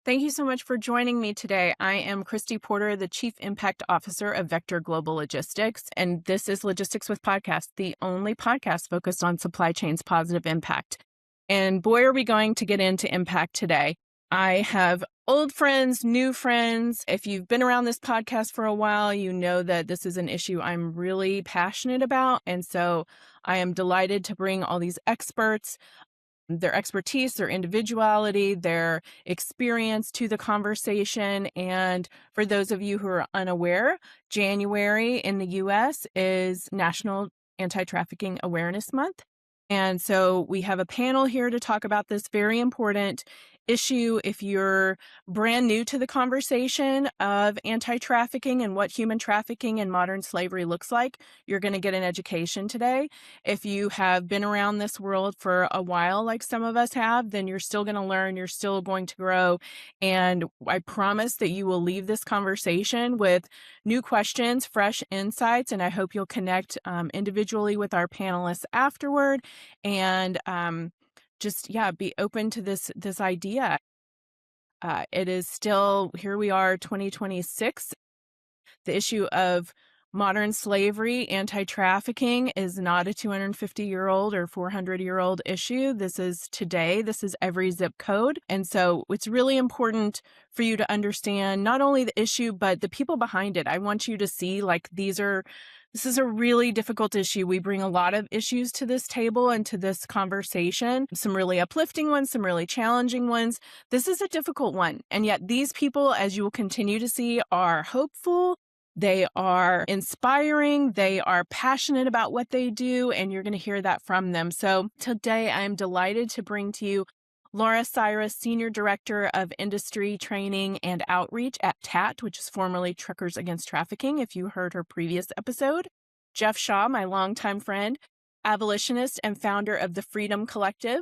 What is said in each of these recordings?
Thank you so much for joining me today. I am Christy Porter, the Chief Impact Officer of Vector Global Logistics, and this is Logistics with Podcast, the only podcast focused on supply chain's positive impact. And boy, are we going to get into impact today. I have old friends, new friends. If you've been around this podcast for a while, you know that this is an issue I'm really passionate about. And so I am delighted to bring all these experts, their expertise, their individuality, their experience to the conversation. And for those of you who are unaware, January in the US is National Anti-Trafficking Awareness Month. And so we have a panel here to talk about this very important issue. If you're brand new to the conversation of anti-trafficking and what human trafficking and modern slavery looks like, you're going to get an education today. If you have been around this world for a while, like some of us have, then you're still going to learn, you're still going to grow. And I promise that you will leave this conversation with new questions, fresh insights, and I hope you'll connect individually with our panelists afterward and be open to this idea. It is still, here we are, 2026. The issue of modern slavery, anti-trafficking is not a 250-year-old or 400-year-old issue. This is today. This is every zip code. And so it's really important for you to understand not only the issue, but the people behind it. I want you to see this is a really difficult issue. We bring a lot of issues to this table and to this conversation, some really uplifting ones, some really challenging ones. This is a difficult one. And yet these people, as you will continue to see, are hopeful. They are inspiring. They are passionate about what they do, and you're going to hear that from them. So today I'm delighted to bring to you Laura Cyrus, Senior Director of Industry Training and Outreach at TAT, which is formerly Truckers Against Trafficking, if you heard her previous episode. Jeff Shaw, my longtime friend, abolitionist and founder of the Freedom Collective.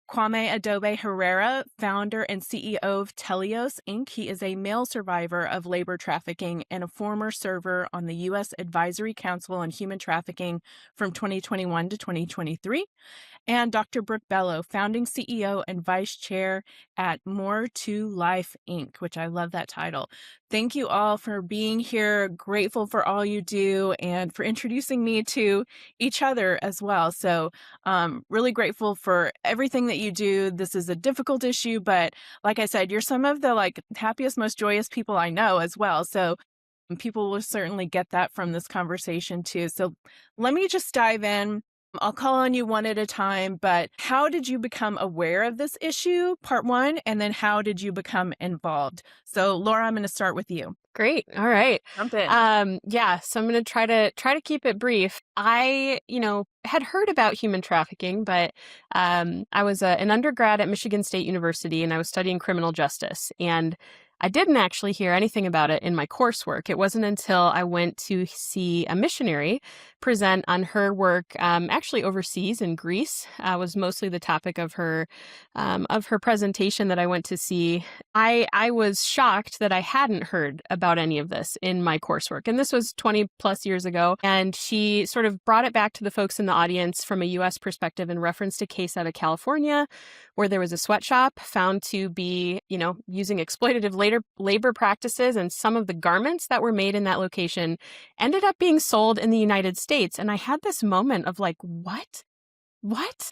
Kwame Adobe Herrera, founder and CEO of Telios, Inc. He is a male survivor of labor trafficking and a former server on the U.S. Advisory Council on Human Trafficking from 2021 to 2023. And Dr. Brooke Bello, founding CEO and vice chair at More to Life, Inc., which I love that title. Thank you all for being here. Grateful for all you do and for introducing me to each other as well. So really grateful for everything that you do. This is a difficult issue, but like I said, you're some of the happiest, most joyous people I know as well. So people will certainly get that from this conversation too. So let me just dive in. I'll call on you one at a time, but how did you become aware of this issue, part one, and then how did you become involved? So Laura, I'm going to start with you. Great. All right. Jump in. So I'm going to try to keep it brief. I, had heard about human trafficking, but I was an undergrad at Michigan State University and I was studying criminal justice. And I didn't actually hear anything about it in my coursework. It wasn't until I went to see a missionary present on her work, actually overseas in Greece, was mostly the topic of her presentation that I went to see. I was shocked that I hadn't heard about any of this in my coursework. And this was 20 plus years ago. And she sort of brought it back to the folks in the audience from a U.S. perspective and referenced a case out of California where there was a sweatshop found to be, using exploitative labor practices, and some of the garments that were made in that location ended up being sold in the United States. And I had this moment of what?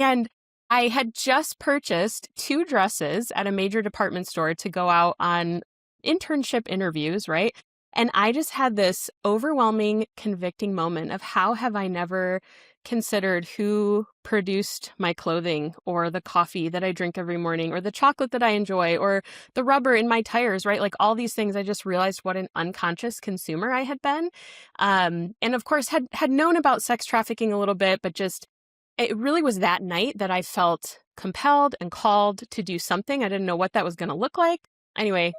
And I had just purchased 2 dresses at a major department store to go out on internship interviews, right? And I just had this overwhelming, convicting moment of how have I never considered who produced my clothing or the coffee that I drink every morning or the chocolate that I enjoy or the rubber in my tires, right? Like all these things, I just realized what an unconscious consumer I had been. And of course had known about sex trafficking a little bit, but just it really was that night that I felt compelled and called to do something. I didn't know what that was going to look like. Anyway,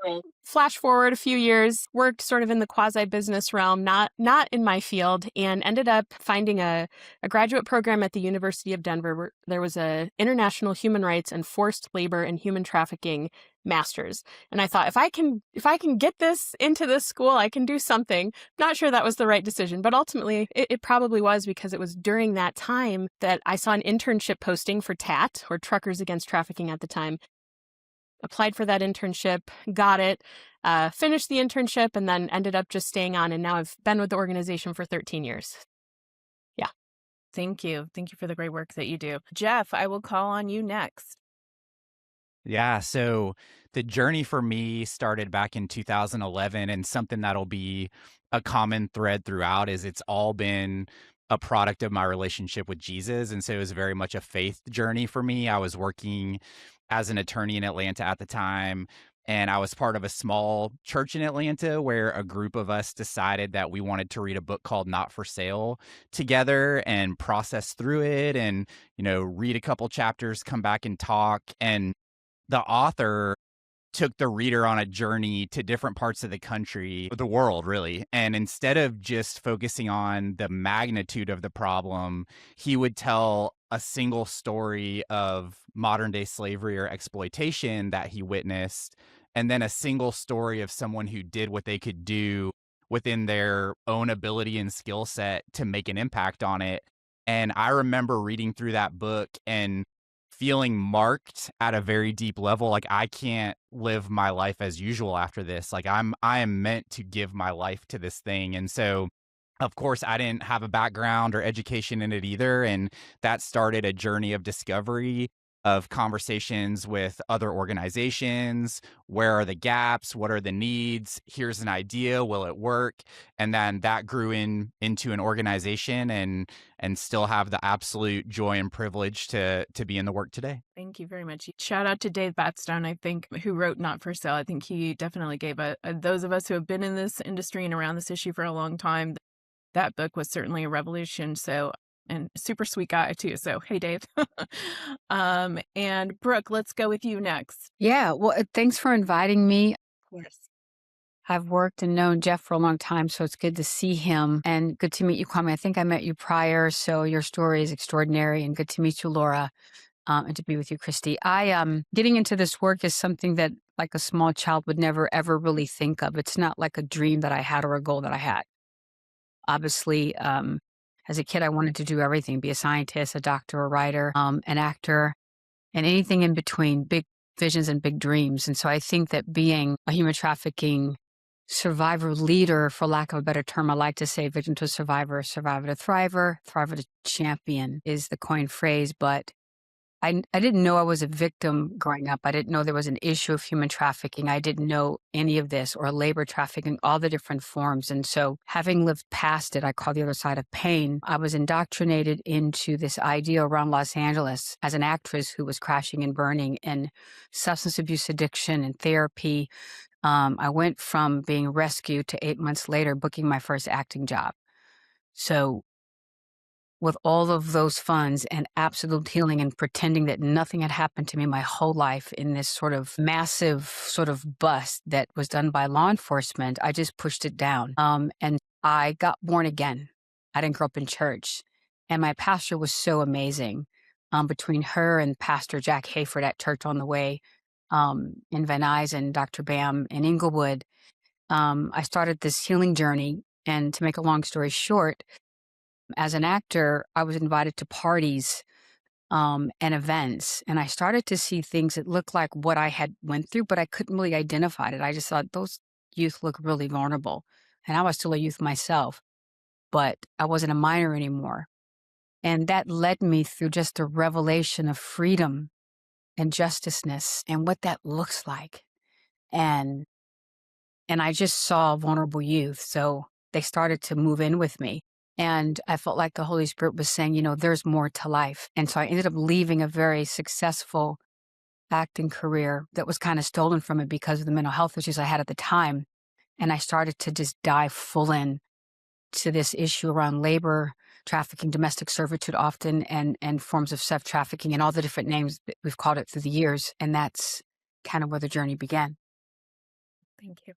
flash forward a few years, worked sort of in the quasi-business realm, not in my field, and ended up finding a graduate program at the University of Denver where there was a international human rights and forced labor and human trafficking master's. And I thought, if I can get this into this school, I can do something. Not sure that was the right decision, but ultimately it probably was, because it was during that time that I saw an internship posting for TAT, or Truckers Against Trafficking at the time. applied for that internship, got it, finished the internship, and then ended up just staying on. And now I've been with the organization for 13 years. Yeah. Thank you. Thank you for the great work that you do. Jeff, I will call on you next. Yeah, so the journey for me started back in 2011, and something that'll be a common thread throughout is it's all been a product of my relationship with Jesus. And so it was very much a faith journey for me. I was working as an attorney in Atlanta at the time, and I was part of a small church in Atlanta where a group of us decided that we wanted to read a book called Not for Sale together and process through it and, read a couple chapters, come back and talk. And the author took the reader on a journey to different parts of the country, the world, really. And instead of just focusing on the magnitude of the problem, he would tell a single story of modern day slavery or exploitation that he witnessed, and then a single story of someone who did what they could do within their own ability and skill set to make an impact on it. And I remember reading through that book and feeling marked at a very deep level. Like, I can't live my life as usual after this. Like, I am meant to give my life to this thing. And so, of course, I didn't have a background or education in it either. And that started a journey of discovery, of conversations with other organizations. Where are the gaps? What are the needs? Here's an idea. Will it work? And then that grew into an organization, and still have the absolute joy and privilege to be in the work today. Thank you very much. Shout out to Dave Batstone, I think, who wrote Not for Sale. I think he definitely gave those of us who have been in this industry and around this issue for a long time, that book was certainly a revolution. So, and super sweet guy too. So, hey, Dave. And Brooke, let's go with you next. Yeah, well, thanks for inviting me. Of course. I've worked and known Jeff for a long time, so it's good to see him and good to meet you, Kwame. I think I met you prior, so your story is extraordinary, and good to meet you, Laura, and to be with you, Christy. Getting into this work is something that, like a small child, would never ever really think of. It's not like a dream that I had or a goal that I had. Obviously, as a kid, I wanted to do everything: be a scientist, a doctor, a writer, an actor, and anything in between. Big visions and big dreams. And so I think that being a human trafficking survivor leader, for lack of a better term, I like to say victim to survivor, survivor to thriver, thriver to champion is the coined phrase. But I didn't know I was a victim growing up. I didn't know there was an issue of human trafficking. I didn't know any of this, or labor trafficking, all the different forms. And so, having lived past it, I call the other side of pain, I was indoctrinated into this idea around Los Angeles as an actress who was crashing and burning in substance abuse addiction and therapy. I went from being rescued to 8 months later booking my first acting job. So, with all of those funds and absolute healing and pretending that nothing had happened to me my whole life in this sort of massive sort of bust that was done by law enforcement, I just pushed it down. And I got born again. I didn't grow up in church. And my pastor was so amazing. Between her and Pastor Jack Hayford at Church on the Way in Van Nuys and Dr. Bam in Inglewood, I started this healing journey. And to make a long story short, as an actor, I was invited to parties and events, and I started to see things that looked like what I had went through, but I couldn't really identify it. I just thought those youth look really vulnerable, and I was still a youth myself, but I wasn't a minor anymore. And that led me through just a revelation of freedom and justiceness and what that looks like. And I just saw vulnerable youth, so they started to move in with me. And I felt like the Holy Spirit was saying, there's more to life. And so I ended up leaving a very successful acting career that was kind of stolen from it because of the mental health issues I had at the time. And I started to just dive full in to this issue around labor, trafficking, domestic servitude often, and forms of self-trafficking and all the different names that we've called it through the years. And that's kind of where the journey began. Thank you.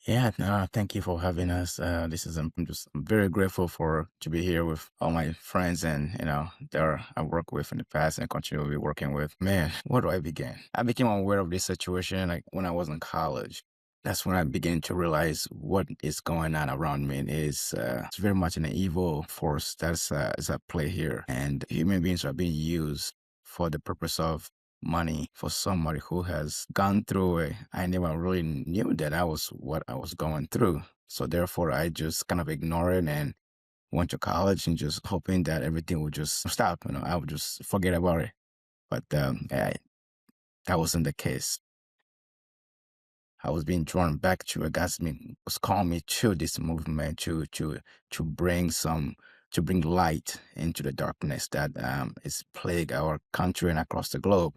Yeah, no, thank you for having us. I'm just very grateful to be here with all my friends and that I worked with in the past and continue to be working with. Man, where do I begin? I became aware of this situation like when I was in college. That's when I began to realize what is going on around me. It's very much an evil force that's is at play here, and human beings are being used for the purpose of money for somebody who has gone through it. I never really knew that I was what I was going through. So therefore, I just kind of ignored it and went to college and just hoping that everything would just stop. I would just forget about it. But that wasn't the case. I was being drawn back to it. Was calling me to this movement to bring light into the darkness that is plague our country and across the globe.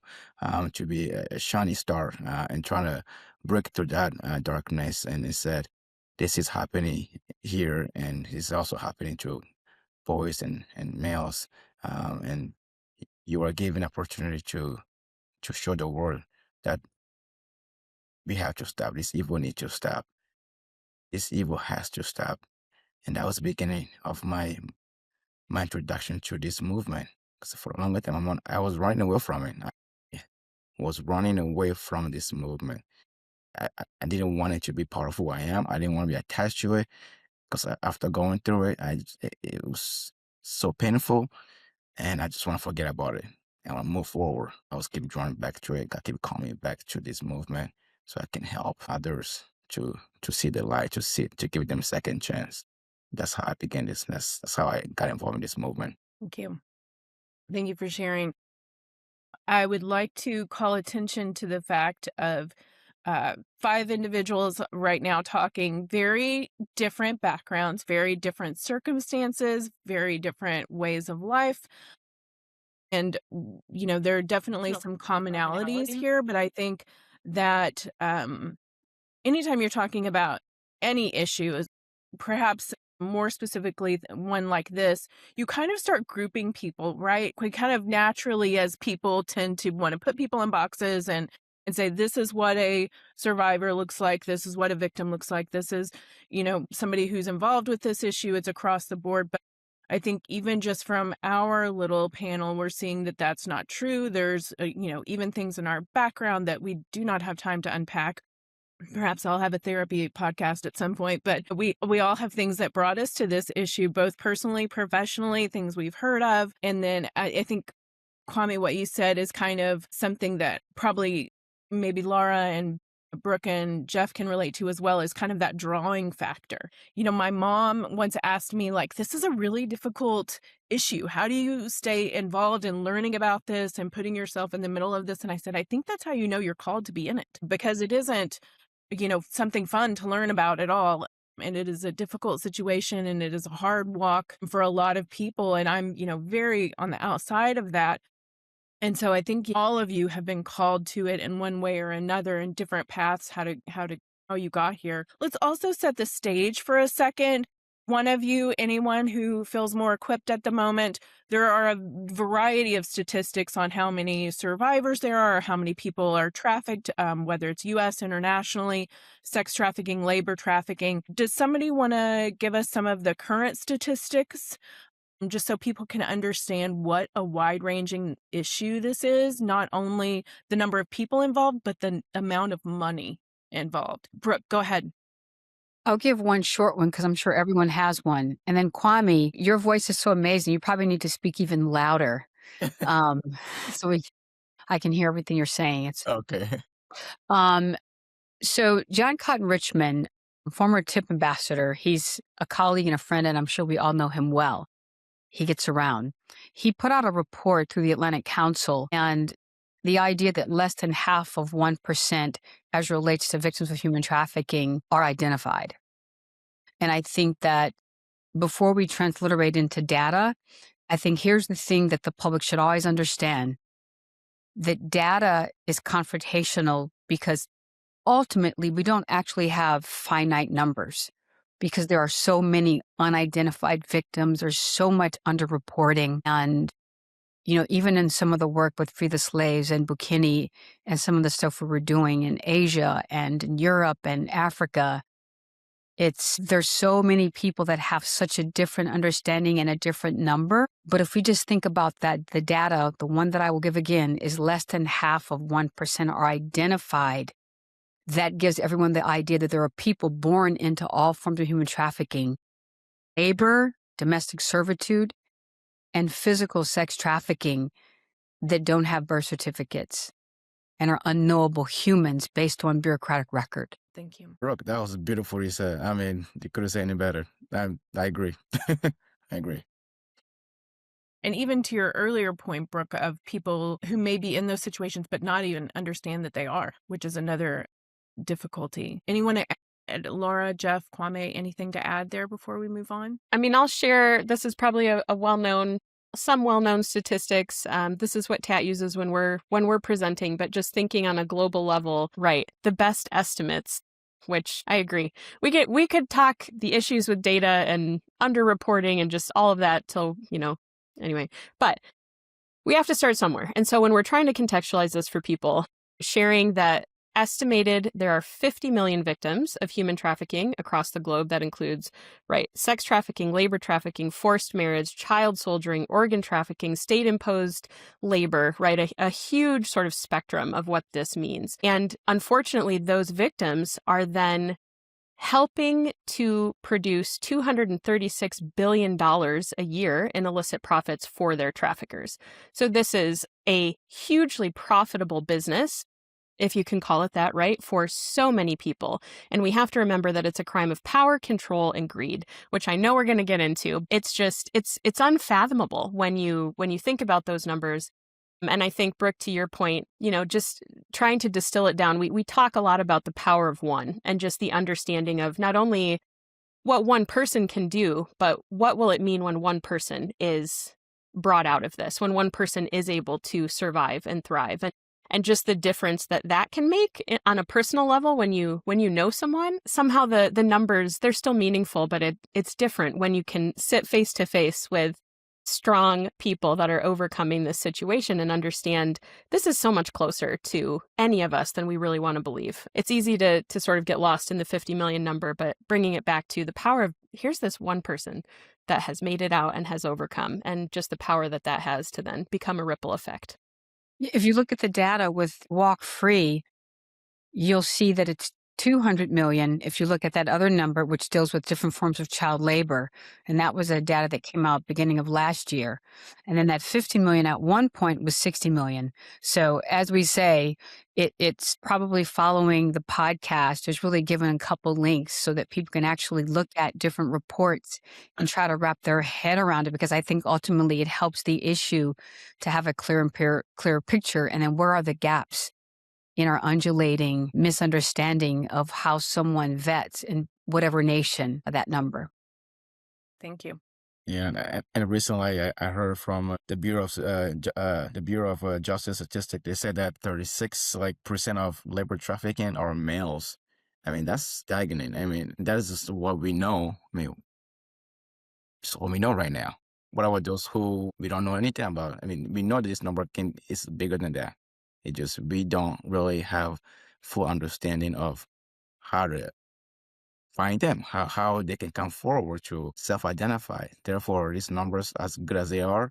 To be a shining star and trying to break through that darkness. And it said, this is happening here, and it's also happening to boys and males. And you are given opportunity to show the world that we have to stop. This evil needs to stop. This evil has to stop. And that was the beginning of my introduction to this movement. Because for a longer time, I was running away from it. I was running away from this movement. I didn't want it to be part of who I am. I didn't want to be attached to it. Because after going through it, it was so painful. And I just want to forget about it. I want to move forward. I was keep drawing back to it. I keep coming back to this movement so I can help others to see the light, to give them a second chance. That's how I began this. That's how I got involved in this movement. Thank you. Thank you for sharing. I would like to call attention to the fact of 5 individuals right now talking very different backgrounds, very different circumstances, very different ways of life. And, there are definitely some commonalities here, but I think that anytime you're talking about any issue, perhaps more specifically one like this, you kind of start grouping people, right? We kind of naturally, as people, tend to want to put people in boxes and say, this is what a survivor looks like, this is what a victim looks like, this is, somebody who's involved with this issue. It's across the board. But I think even just from our little panel, we're seeing that that's not true. There's, even things in our background that we do not have time to unpack. Perhaps I'll have a therapy podcast at some point, but we all have things that brought us to this issue, both personally, professionally, things we've heard of. And then I think, Kwame, what you said is kind of something that probably maybe Laura and Brooke and Jeff can relate to as well, is kind of that drawing factor. My mom once asked me, this is a really difficult issue. How do you stay involved in learning about this and putting yourself in the middle of this? And I said, I think that's how you know you're called to be in it, because it isn't something fun to learn about at all. And it is a difficult situation, and it is a hard walk for a lot of people. And I'm, very on the outside of that. And so I think all of you have been called to it in one way or another, in different paths, how you got here. Let's also set the stage for a second. One of you, anyone who feels more equipped at the moment, there are a variety of statistics on how many survivors there are, how many people are trafficked, whether it's U.S., internationally, sex trafficking, labor trafficking. Does somebody want to give us some of the current statistics, just so people can understand what a wide-ranging issue this is, not only the number of people involved, but the amount of money involved? Brooke, go ahead. I'll give one short one because I'm sure everyone has one. And then Kwame, your voice is so amazing. You probably need to speak even louder, um, so I can hear everything you're saying. It's Okay. So John Cotton Richmond, former TIP ambassador, he's a colleague and a friend, and I'm sure we all know him well. He gets around. He put out a report through the Atlantic Council, and the idea that less than half of 1% as relates to victims of human trafficking are identified. And I think that before we transliterate into data, I think here's the thing that the public should always understand, that data is confrontational because ultimately we don't actually have finite numbers, because there are so many unidentified victims. There's so much underreporting. And even in some of the work with Free the Slaves and Bukini and some of the stuff we were doing in Asia and in Europe and Africa, there's so many people that have such a different understanding and a different number. But if we just think about that, the data, the one that I will give again, is less than half of 1% are identified. That gives everyone the idea that there are people born into all forms of human trafficking, labor, domestic servitude, and physical sex trafficking that don't have birth certificates. and are unknowable humans based on bureaucratic record. Thank you. Brooke, that was beautiful you said. I mean, you couldn't say any better. I agree. I agree. And even to your earlier point, Brooke, of people who may be in those situations but not even understand that they are, which is another difficulty. Anyone, Laura, Jeff, Kwame, anything to add there before we move on? I mean, I'll share, this is probably a well-known, some well-known statistics. This is what TAT uses when we're presenting, but just thinking on a global level, right? The best estimates, which I agree. We could talk the issues with data and underreporting and just all of that till, anyway, but we have to start somewhere. And so when we're trying to contextualize this for people, sharing that estimated there are 50 million victims of human trafficking across the globe. That includes, sex trafficking, labor trafficking, forced marriage, child soldiering, organ trafficking, state-imposed labor, a huge sort of spectrum of what this means. And unfortunately, those victims are then helping to produce $236 billion a year in illicit profits for their traffickers. So this is a hugely profitable business, if you can call it that, for so many people. And we have to remember that it's a crime of power, control, and greed, which I know we're going to get into. It's just, it's unfathomable when you think about those numbers. And I think, Brooke, to your point, just trying to distill it down, we talk a lot about the power of one and just the understanding of not only what one person can do, but what will it mean when one person is brought out of this, when one person is able to survive and thrive. And just the difference that can make on a personal level when you know someone. Somehow the numbers, they're still meaningful, but it's different when you can sit face to face with strong people that are overcoming this situation and understand this is so much closer to any of us than we really want to believe. It's easy to sort of get lost in the 50 million number, but bringing it back to the power of here's this one person that has made it out and has overcome, and just the power that has to then become a ripple effect. If you look at the data with Walk Free, you'll see that it's 200 million if you look at that other number, which deals with different forms of child labor. And that was a data that came out beginning of last year. And then that 50 million at one point was 60 million. So as we say, it's probably following the podcast. There's really given a couple links so that people can actually look at different reports and try to wrap their head around it, because I think ultimately it helps the issue to have a clear picture. And then where are the gaps in our undulating misunderstanding of how someone vets in whatever nation that number. Thank you. Yeah, and recently I heard from the Bureau of Justice Statistics. They said that 36% of labor trafficking are males. I mean, that's staggering. I mean, that is just what we know. I mean, it's what we know right now. What about those who we don't know anything about? I mean, we know this number is bigger than that. It just, we don't really have full understanding of how to find them, how they can come forward to self-identify. Therefore, these numbers, as good as they are,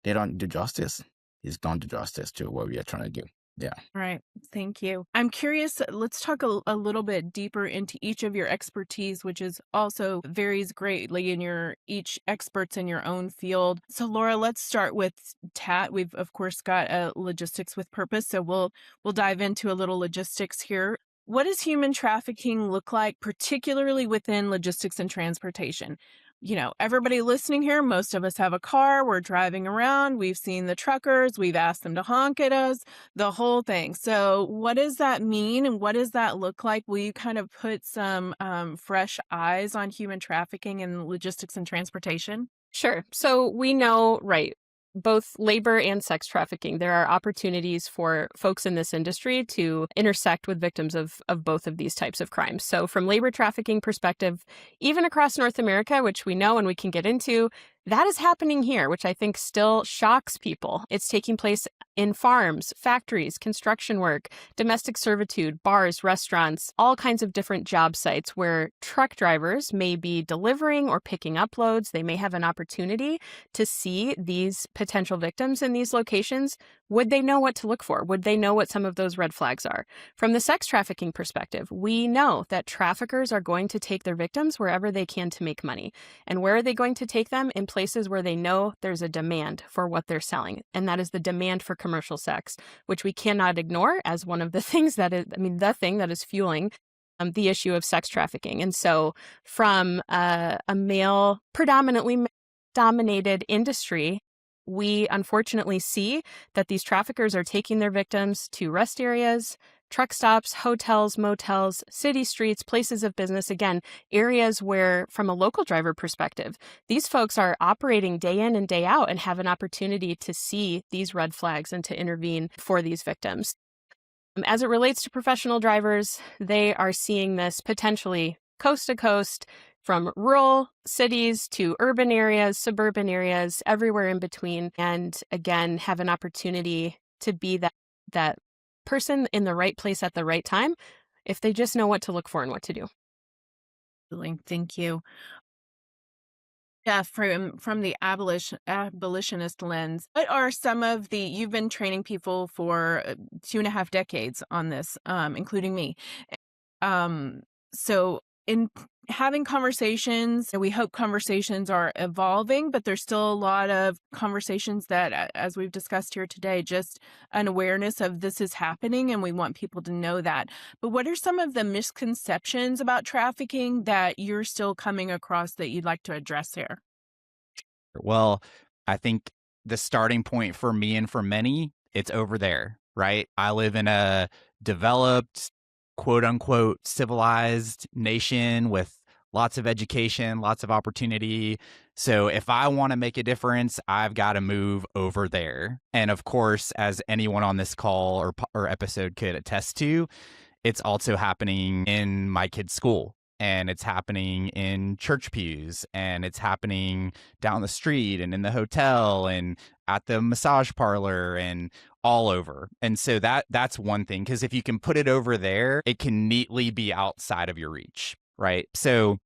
they don't do justice. It's don't do justice to what we are trying to do. Yeah. All right. Thank you. I'm curious, let's talk a little bit deeper into each of your expertise, which is also varies greatly in each experts in your own field. So Laura, let's start with TAT. We've of course got a logistics with purpose. So we'll dive into a little logistics here. What does human trafficking look like, particularly within logistics and transportation? Everybody listening here, most of us have a car, we're driving around, we've seen the truckers, we've asked them to honk at us, the whole thing. So what does that mean and what does that look like? Will you kind of put some fresh eyes on human trafficking and logistics and transportation? Sure. So we know, both labor and sex trafficking, there are opportunities for folks in this industry to intersect with victims of both of these types of crimes. So from labor trafficking perspective, even across North America, which we know and we can get into, that is happening here, which I think still shocks people. It's taking place in farms, factories, construction work, domestic servitude, bars, restaurants, all kinds of different job sites where truck drivers may be delivering or picking up loads. They may have an opportunity to see these potential victims in these locations. Would they know what to look for? Would they know what some of those red flags are? From the sex trafficking perspective, we know that traffickers are going to take their victims wherever they can to make money. And where are they going to take them? In places where they know there's a demand for what they're selling, and that is the demand for commercial sex, which we cannot ignore as one of the things that is, the thing that is fueling the issue of sex trafficking. And so from a male, predominantly dominated industry, we unfortunately see that these traffickers are taking their victims to rest areas, truck stops, hotels, motels, city streets, places of business. Again, areas where, from a local driver perspective, these folks are operating day in and day out and have an opportunity to see these red flags and to intervene for these victims. As it relates to professional drivers, they are seeing this potentially coast to coast, from rural cities to urban areas, suburban areas, everywhere in between. And again, have an opportunity to be that person in the right place at the right time if they just know what to look for and what to do. Thank you. Yeah, from the abolitionist lens, what are some of you've been training people for 2.5 decades on this, including me. So in having conversations, we hope conversations are evolving, but there's still a lot of conversations that, as we've discussed here today, just an awareness of this is happening and we want people to know that. But what are some of the misconceptions about trafficking that you're still coming across that you'd like to address here? Well, I think the starting point for me and for many, it's over there, right? I live in a developed, quote unquote, civilized nation with lots of education, lots of opportunity. So if I want to make a difference, I've got to move over there. And of course, as anyone on this call or episode could attest to, it's also happening in my kid's school. And it's happening in church pews, and it's happening down the street and in the hotel and at the massage parlor and all over. And so that's one thing, because if you can put it over there, it can neatly be outside of your reach, right? So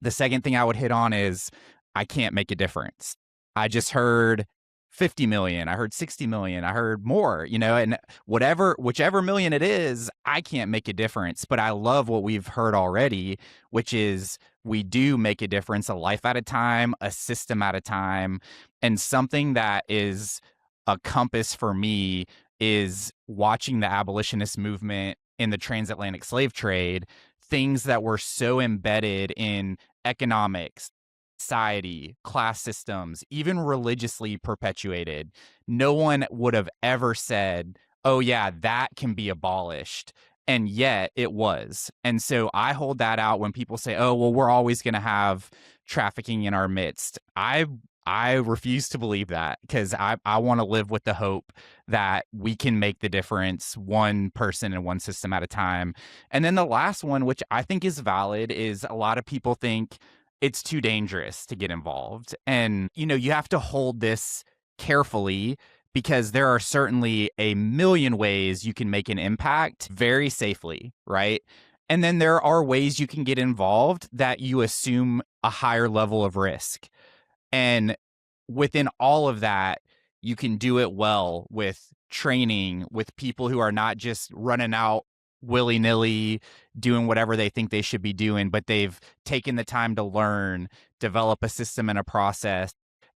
the second thing I would hit on is I can't make a difference. I just heard 50 million, I heard 60 million, I heard more, and whichever million it is, I can't make a difference. But I love what we've heard already, which is we do make a difference, a life at a time, a system at a time. And something that is a compass for me is watching the abolitionist movement in the transatlantic slave trade, things that were so embedded in economics, society, class systems, even religiously perpetuated. No one would have ever said, oh yeah, that can be abolished. And yet it was. And so I hold that out when people say, oh, well, we're always going to have trafficking in our midst. I refuse to believe that, because I want to live with the hope that we can make the difference one person and one system at a time. And then the last one, which I think is valid, is a lot of people think it's too dangerous to get involved. And, you have to hold this carefully, because there are certainly a million ways you can make an impact very safely, right? And then there are ways you can get involved that you assume a higher level of risk. And within all of that, you can do it well with training, with people who are not just running out willy-nilly doing whatever they think they should be doing, but they've taken the time to learn, develop a system and a process,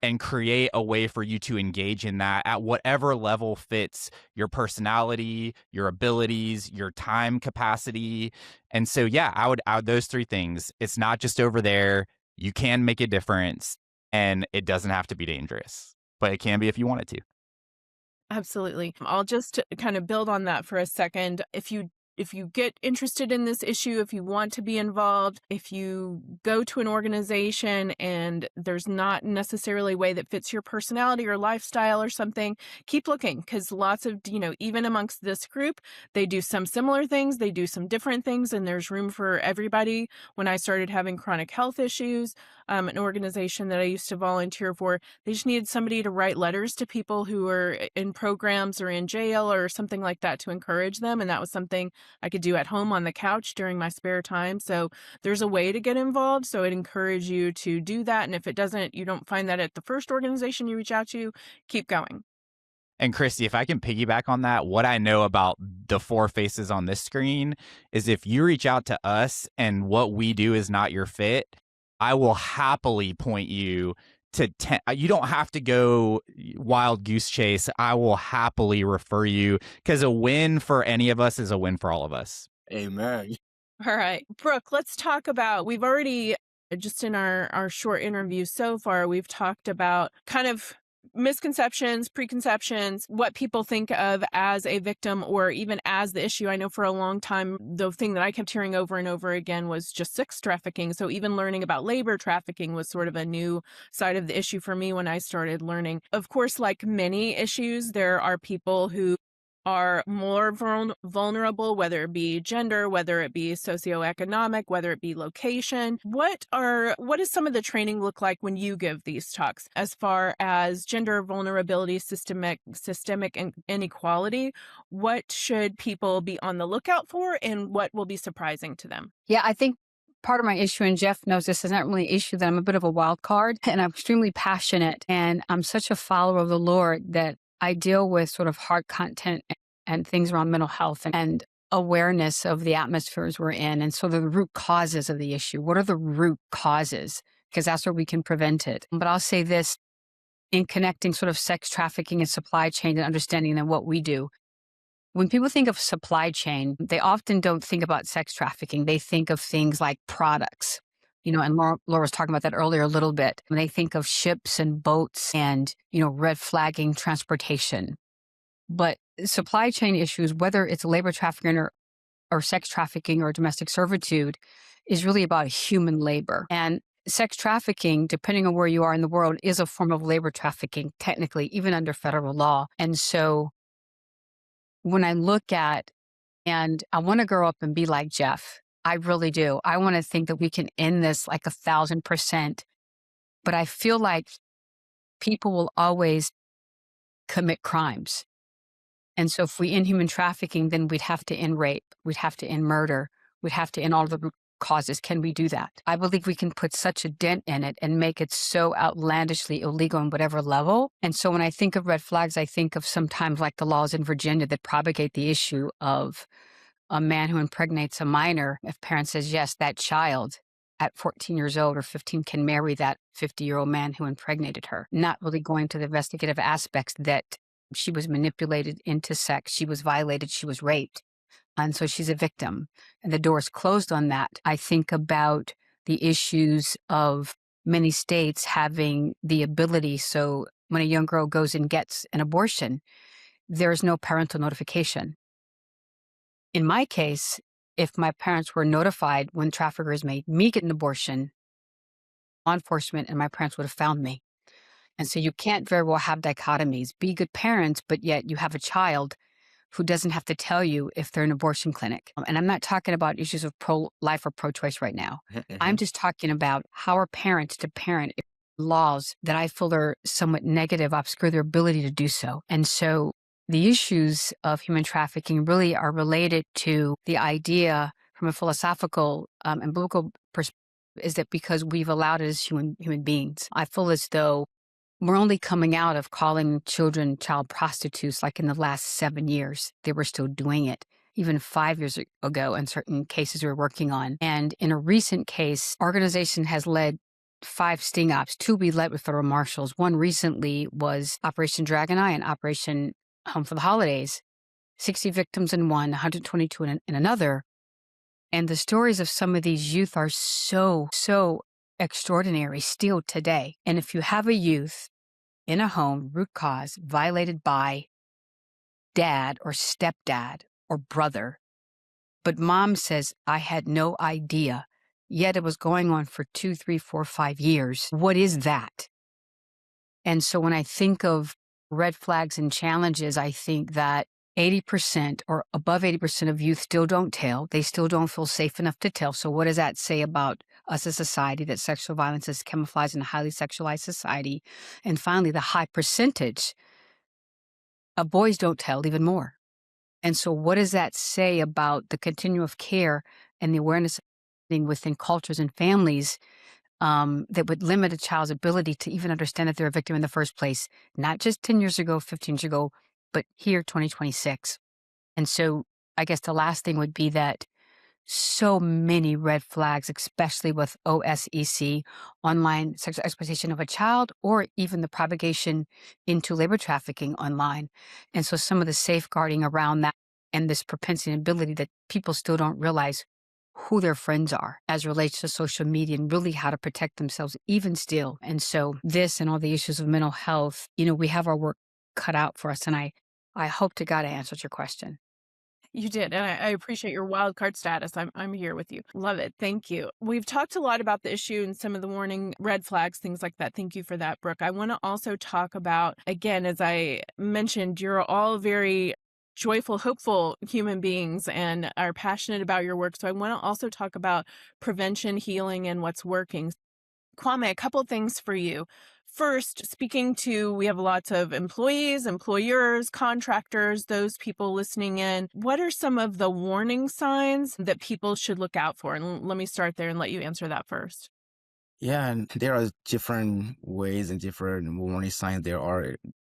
and create a way for you to engage in that at whatever level fits your personality, your abilities, your time capacity. And so, yeah, I would those three things. It's not just over there. You can make a difference, and it doesn't have to be dangerous, but it can be if you want it to. Absolutely. I'll just kind of build on that for a second. If you get interested in this issue, if you want to be involved, if you go to an organization and there's not necessarily a way that fits your personality or lifestyle or something, keep looking, because lots of, even amongst this group, they do some similar things, they do some different things, and there's room for everybody. When I started having chronic health issues, an organization that I used to volunteer for, they just needed somebody to write letters to people who were in programs or in jail or something like that to encourage them. And that was something I could do at home on the couch during my spare time. So there's a way to get involved. So I'd encourage you to do that. And if you don't find that at the first organization you reach out to, keep going. And Christy, if I can piggyback on that, what I know about the four faces on this screen is if you reach out to us and what we do is not your fit, I will happily point you you don't have to go wild goose chase. I will happily refer you, because a win for any of us is a win for all of us. Amen. All right, Brooke, let's talk about, we've already, just in our short interview so far, we've talked about kind of misconceptions, preconceptions, what people think of as a victim or even as the issue. I know for a long time, the thing that I kept hearing over and over again was just sex trafficking. So even learning about labor trafficking was sort of a new side of the issue for me when I started learning. Of course, like many issues, there are people who are more vulnerable, whether it be gender, whether it be socioeconomic, whether it be location. What does some of the training look like when you give these talks as far as gender vulnerability, systemic inequality? What should people be on the lookout for, and what will be surprising to them? Yeah, I think part of my issue, and Jeff knows this is not really an issue, that I'm a bit of a wild card and I'm extremely passionate and I'm such a follower of the Lord that I deal with sort of hard content and things around mental health and awareness of the atmospheres we're in. And so the root causes of the issue. What are the root causes? Because that's where we can prevent it. But I'll say this, in connecting sort of sex trafficking and supply chain and understanding then what we do. When people think of supply chain, they often don't think about sex trafficking. They think of things like products, and Laura was talking about that earlier a little bit. When they think of ships and boats and, red flagging transportation. But supply chain issues, whether it's labor trafficking or sex trafficking or domestic servitude, is really about human labor. And sex trafficking, depending on where you are in the world, is a form of labor trafficking, technically, even under federal law. And so when I look at, and I want to grow up and be like Jeff, I really do. I want to think that we can end this like 1,000%. But I feel like people will always commit crimes. And so if we end human trafficking, then we'd have to end rape. We'd have to end murder. We'd have to end all the root causes. Can we do that? I believe we can put such a dent in it and make it so outlandishly illegal on whatever level. And so when I think of red flags, I think of sometimes like the laws in Virginia that propagate the issue of a man who impregnates a minor. If parent says, yes, that child at 14 years old or 15 can marry that 50-year-old man who impregnated her, not really going to the investigative aspects that she was manipulated into sex, she was violated, she was raped. And so she's a victim. And the door is closed on that. I think about the issues of many states having the ability. So when a young girl goes and gets an abortion, there's no parental notification. In my case, if my parents were notified when traffickers made me get an abortion, law enforcement and my parents would have found me. And so you can't very well have dichotomies. Be good parents, but yet you have a child who doesn't have to tell you if they're in an abortion clinic. And I'm not talking about issues of pro-life or pro-choice right now. I'm just talking about how are parents to parent laws that I feel are somewhat negative, obscure their ability to do so. And so the issues of human trafficking really are related to the idea from a philosophical and biblical perspective is that because we've allowed it as human beings, I feel as though we're only coming out of calling children child prostitutes like in the last 7 years. They were still doing it. Even 5 years ago in certain cases we're working on. And in a recent case, organization has led 5 sting ops, 2 we led with federal marshals. One recently was Operation Dragon Eye and Operation Home for the Holidays. 60 victims in one, 122 in another. And the stories of some of these youth are so extraordinary still today. And if you have a youth in a home, root cause, violated by dad or stepdad or brother, but mom says, I had no idea, yet it was going on for 2, 3, 4, 5 years. What is that? And so when I think of red flags and challenges, I think that 80% or above 80% of youth still don't tell. They still don't feel safe enough to tell. So what does that say about us as a society, that sexual violence is camouflaged in a highly sexualized society? And finally, the high percentage of boys don't tell even more. And so what does that say about the continuum of care and the awareness within cultures and families that would limit a child's ability to even understand that they're a victim in the first place, not just 10 years ago, 15 years ago, but here, 2026. And so I guess the last thing would be that so many red flags, especially with OSEC, online sexual exploitation of a child, or even the propagation into labor trafficking online. And so some of the safeguarding around that and this propensity and ability that people still don't realize who their friends are as relates to social media and really how to protect themselves even still. And so this and all the issues of mental health, we have our work cut out for us. And I hope to God I answered your question. You did, and I appreciate your wild card status. I'm here with you. Love it. Thank you. We've talked a lot about the issue and some of the warning red flags, things like that. Thank you for that, Brooke. I want to also talk about, again, as I mentioned, you're all very joyful, hopeful human beings and are passionate about your work. So I want to also talk about prevention, healing, and what's working. Kwame, a couple things for you. First, we have lots of employees, employers, contractors, those people listening in. What are some of the warning signs that people should look out for? And let me start there and let you answer that first. Yeah, and there are different ways and different warning signs. There are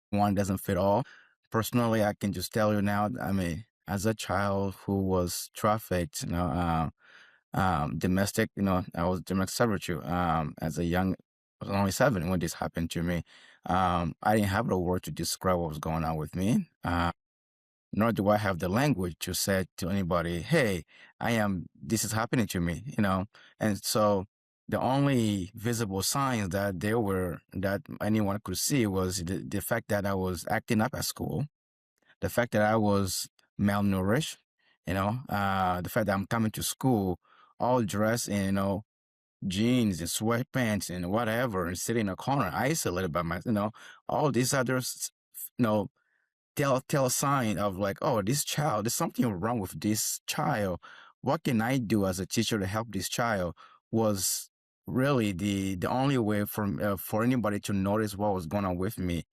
one doesn't fit all. Personally, I can just tell you now, I mean, as a child who was trafficked, domestic, I was domestic servitude. As a young, I was only 7 when this happened to me. I didn't have the word to describe what was going on with me. Nor do I have the language to say to anybody, hey, this is happening to me. And so the only visible signs that anyone could see was the fact that I was acting up at school, the fact that I was malnourished, the fact that I'm coming to school all dressed in, jeans and sweatpants and whatever, and sitting in a corner, isolated by all these others, tell a sign of like, oh, there's something wrong with this child. What can I do as a teacher to help this child? Was really the only way for anybody to notice what was going on with me.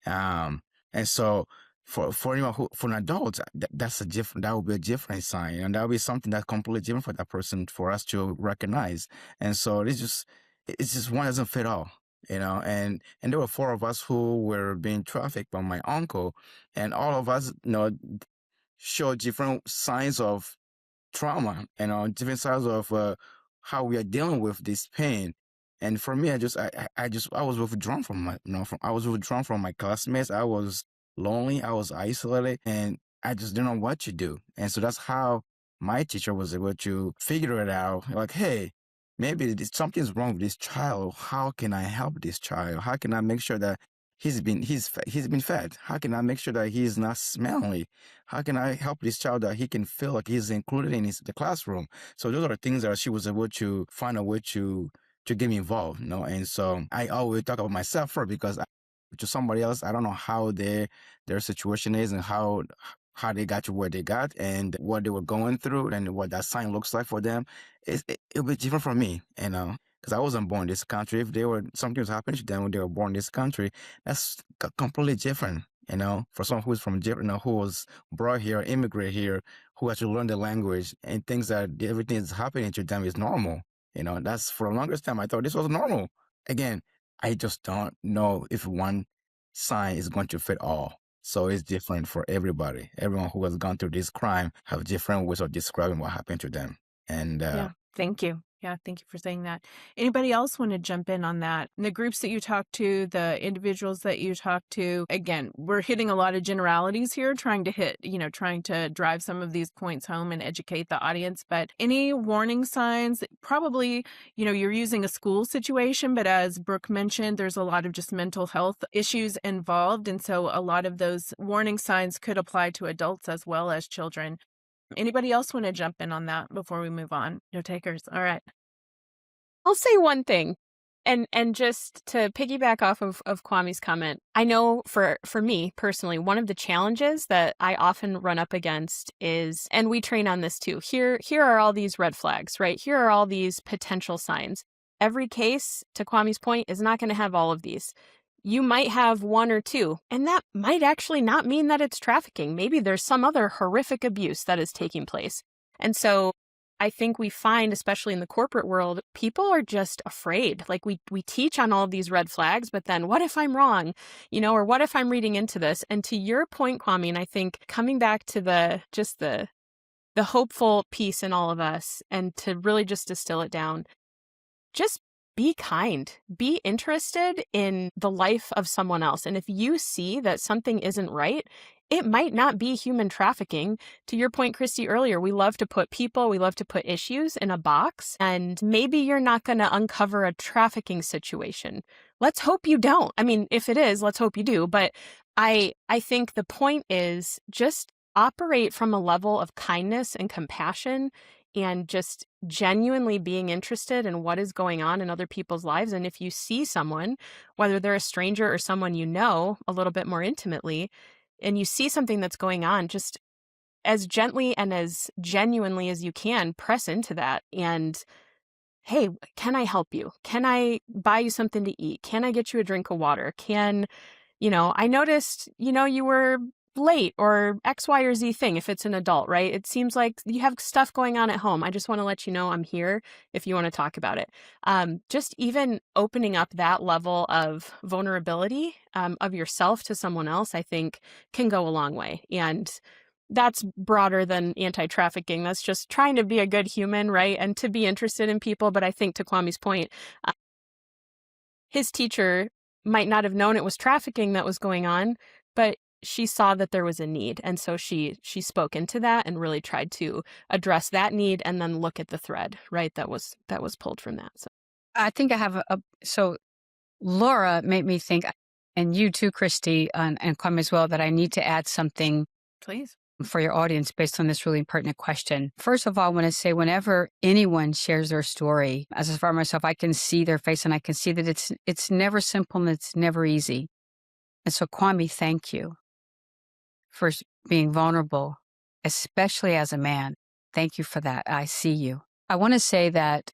And so for anyone for an adult, that would be a different sign, and that would be something that's completely different for that person for us to recognize. And so it's just one doesn't fit all. And there were 4 of us who were being trafficked by my uncle, and all of us, showed different signs of trauma, different signs of how we are dealing with this pain. And for me, I was withdrawn from I was withdrawn from my classmates. I was lonely. I was isolated, and I just didn't know what to do. And so that's how my teacher was able to figure it out. Like, hey, maybe something's wrong with this child. How can I help this child? How can I make sure that he's been fed? How can I make sure that he's not smelly? How can I help this child that he can feel like he's included in the classroom? So those are the things that she was able to find a way to get me involved, And so I always talk about myself first, because to somebody else, I don't know how their situation is and how they got to where they got and what they were going through and what that sign looks like for them. It'll be different from me, because I wasn't born in this country. If something was happening to them when they were born in this country, that's completely different. For someone who's from different, who was brought here, immigrant here, who has to learn the language and thinks that everything that's happening to them is normal. That's for the longest time I thought this was normal. Again, I just don't know if one sign is going to fit all. So it's different for everybody. Everyone who has gone through this crime have different ways of describing what happened to them. And Yeah, thank you. Yeah, thank you for saying that. Anybody else want to jump in on that? The groups that you talk to, the individuals that you talk to, again, we're hitting a lot of generalities here, trying to drive some of these points home and educate the audience. But any warning signs? Probably, you're using a school situation, but as Brooke mentioned, there's a lot of just mental health issues involved. And so a lot of those warning signs could apply to adults as well as children. Anybody else want to jump in on that before we move on? No takers. All right. I'll say one thing. And just to piggyback off of Kwame's comment, I know for me personally, one of the challenges that I often run up against is, and we train on this too, here are all these red flags, right? Here are all these potential signs. Every case, to Kwame's point, is not going to have all of these. You might have 1 or 2, and that might actually not mean that it's trafficking. Maybe there's some other horrific abuse that is taking place. And so I think we find, especially in the corporate world, people are just afraid. Like we teach on all of these red flags, but then what if I'm wrong? Or what if I'm reading into this? And to your point, Kwame, and I think coming back to the the hopeful piece in all of us, and to really just distill it down, just be kind, be interested in the life of someone else. And if you see that something isn't right, it might not be human trafficking. To your point, Christy, earlier, we love to put people, we love to put issues in a box, and maybe you're not going to uncover a trafficking situation. Let's hope you don't. I mean, if it is, let's hope you do. But I think the point is just operate from a level of kindness and compassion and just genuinely being interested in what is going on in other people's lives. And if you see someone, whether they're a stranger or someone you know a little bit more intimately, and you see something that's going on, just as gently and as genuinely as you can, press into that. And hey, can I help you? Can I buy you something to eat? Can I get you a drink of water? I noticed, you were late, or X, Y, or Z thing if it's an adult, right? It seems like you have stuff going on at home. I just want to let you know I'm here if you want to talk about it. Just even opening up that level of vulnerability of yourself to someone else, I think can go a long way. And that's broader than anti-trafficking. That's just trying to be a good human, right? And to be interested in people. But I think to Kwame's point, his teacher might not have known it was trafficking that was going on, but she saw that there was a need. And so she spoke into that and really tried to address that need and then look at the thread, right? That was pulled from that. So I think I have so Laura made me think, and you too, Christy, and Kwame as well, that I need to add something Please. for your audience based on this really pertinent question. First of all, I want to say whenever anyone shares their story, as for myself, I can see their face and I can see that it's never simple and it's never easy. And so Kwame, thank you for being vulnerable, especially as a man. Thank you for that. I see you. I want to say that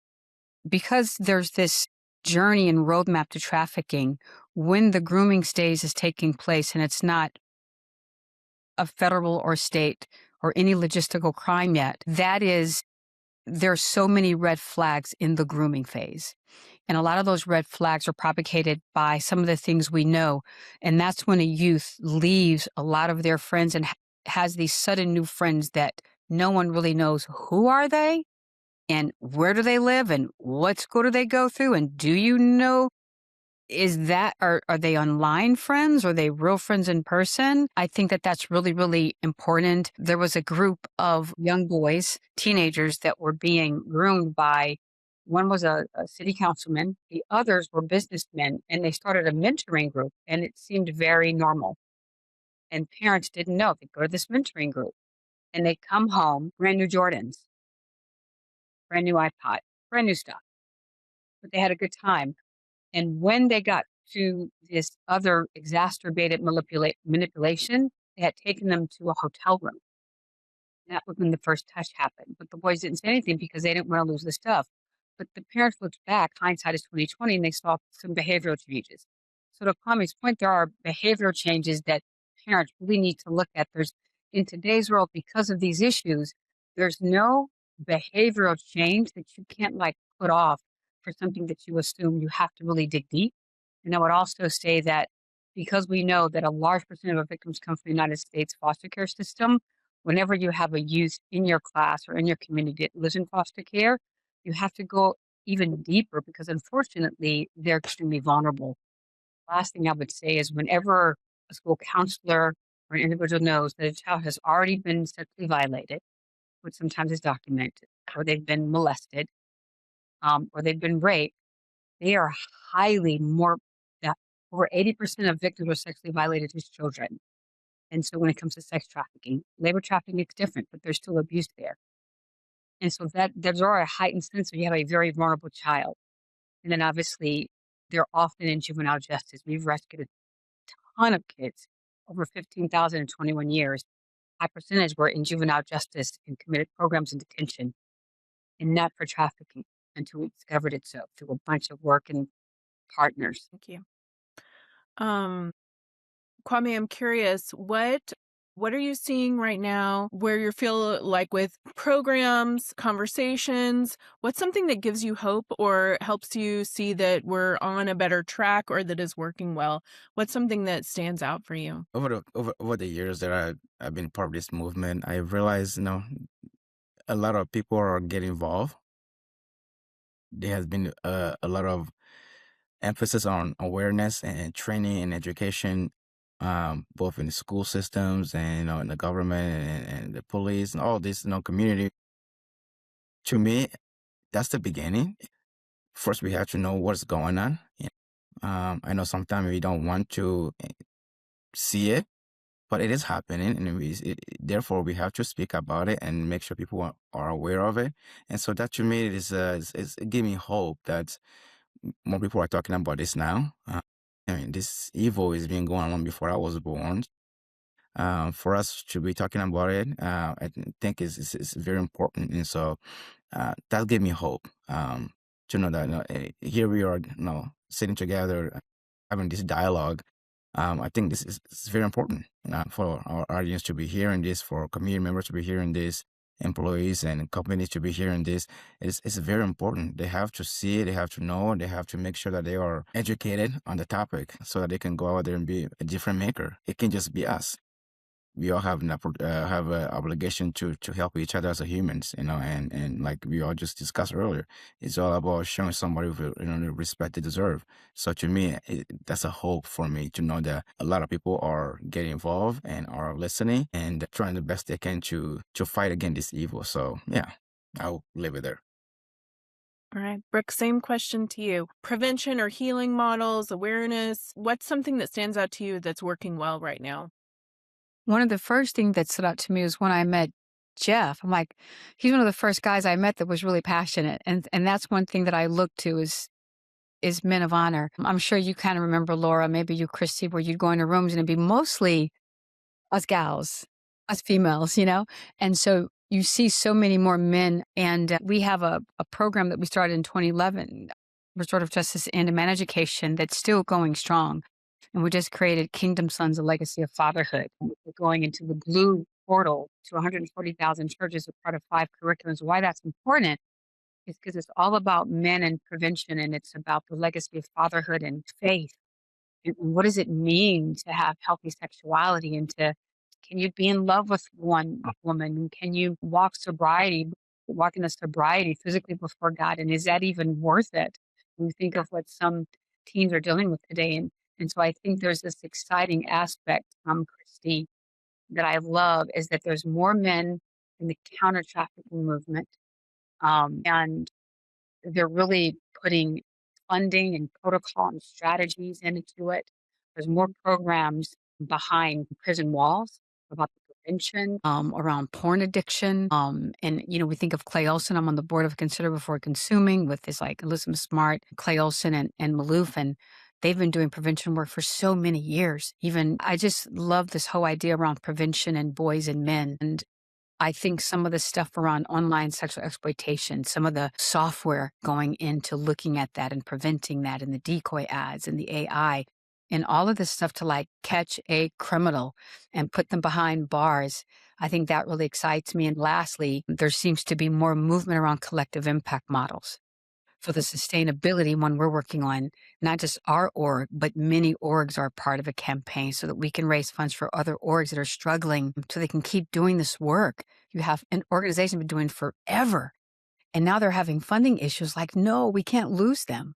because there's this journey and roadmap to trafficking, when the grooming stage is taking place and it's not a federal or state or any logistical crime yet, there's so many red flags in the grooming phase. And a lot of those red flags are propagated by some of the things we know. And that's when a youth leaves a lot of their friends and has these sudden new friends that no one really knows who are they and where do they live and what school do they go through. And do you know, are they online friends? Are they real friends in person? I think that that's really, really important. There was a group of young boys, teenagers that were being groomed by, one was a city councilman, the others were businessmen, and they started a mentoring group, and it seemed very normal. And parents didn't know. They go to this mentoring group, and they come home, brand new Jordans, brand new iPod, brand new stuff. But they had a good time. And when they got to this other exacerbated manipulation, they had taken them to a hotel room. That was when the first touch happened. But the boys didn't say anything because they didn't want to lose the stuff. But the parents looked back, hindsight is 2020, and they saw some behavioral changes. So to Kwame's point, there are behavioral changes that parents really need to look at. In today's world, because of these issues, there's no behavioral change that you can't put off for something that you assume. You have to really dig deep. And I would also say that because we know that a large percent of our victims come from the United States foster care system, whenever you have a youth in your class or in your community that lives in foster care, you have to go even deeper because unfortunately they're extremely vulnerable. Last thing I would say is whenever a school counselor or an individual knows that a child has already been sexually violated, which sometimes is documented, or they've been molested, or they've been raped, they are highly more, that over 80% of victims are sexually violated as children. And so when it comes to sex trafficking, labor trafficking is different, but there's still abuse there. And so that there's already a heightened sense when you have a very vulnerable child. And then obviously they're often in juvenile justice. We've rescued a ton of kids, over 15,000 in 21 years. High percentage were in juvenile justice and committed programs in detention, and not for trafficking until we discovered it so through a bunch of work and partners. Thank you. Kwame, I'm curious, what are you seeing right now where you feel like with programs, conversations, what's something that gives you hope or helps you see that we're on a better track or that is working well? What's something that stands out for you? Over the years that I've been part of this movement, I realized, a lot of people are getting involved. There has been a lot of emphasis on awareness and training and education, both in the school systems and in the government and the police and all this community. To me, that's the beginning. First, we have to know what's going on. I know sometimes we don't want to see it, but it is happening, and therefore we have to speak about it and make sure people are aware of it. And so that to me is giving hope that more people are talking about this now. I mean, this evil has been going on before I was born. For us to be talking about it, I think is very important, and so that gave me hope to know that here we are, sitting together, having this dialogue. I think this is very important for our audience to be hearing this, for community members to be hearing this, employees and companies to be hearing this. It's very important. They have to see it, they have to know, they have to make sure that they are educated on the topic so that they can go out there and be a difference maker. It can just be us. We all have have an obligation to help each other as a humans, and like we all just discussed earlier, it's all about showing somebody with, the respect they deserve. So to me, that's a hope for me to know that a lot of people are getting involved and are listening and trying the best they can to fight against this evil. So yeah, I'll leave it there. All right, Brooke, same question to you. Prevention or healing models, awareness, what's something that stands out to you that's working well right now? One of the first things that stood out to me was when I met Jeff. I'm like, he's one of the first guys I met that was really passionate. And that's one thing that I look to is men of honor. I'm sure you kind of remember, Laura, maybe you, Christy, where you'd go into rooms and it'd be mostly us gals, us females. And so you see so many more men. And we have a program that we started in 2011, restorative justice and demand education, that's still going strong. And we just created Kingdom Sons, a Legacy of Fatherhood. And we're going into the Glue portal to 140,000 churches as part of 5 curriculums. Why that's important is because it's all about men and prevention, and it's about the legacy of fatherhood and faith. And what does it mean to have healthy sexuality, and can you be in love with one woman? And can you walk in a sobriety physically before God? And is that even worth it? When you think of what some teens are dealing with today. And so I think there's this exciting aspect, Christy, that I love, is that there's more men in the counter trafficking movement. And they're really putting funding and protocol and strategies into it. There's more programs behind prison walls about the prevention around porn addiction. And, we think of Clay Olson. I'm on the board of Consider Before Consuming with this like Elizabeth Smart, Clay Olson, and Maloof. And they've been doing prevention work for so many years. Even I just love this whole idea around prevention and boys and men. And I think some of the stuff around online sexual exploitation, some of the software going into looking at that and preventing that, and the decoy ads and the AI and all of this stuff to like catch a criminal and put them behind bars. I think that really excites me. And lastly, there seems to be more movement around collective impact models for the sustainability when we're working on not just our org, but many orgs are part of a campaign so that we can raise funds for other orgs that are struggling so they can keep doing this work. You have an organization been doing forever, and now they're having funding issues. Like, no, we can't lose them.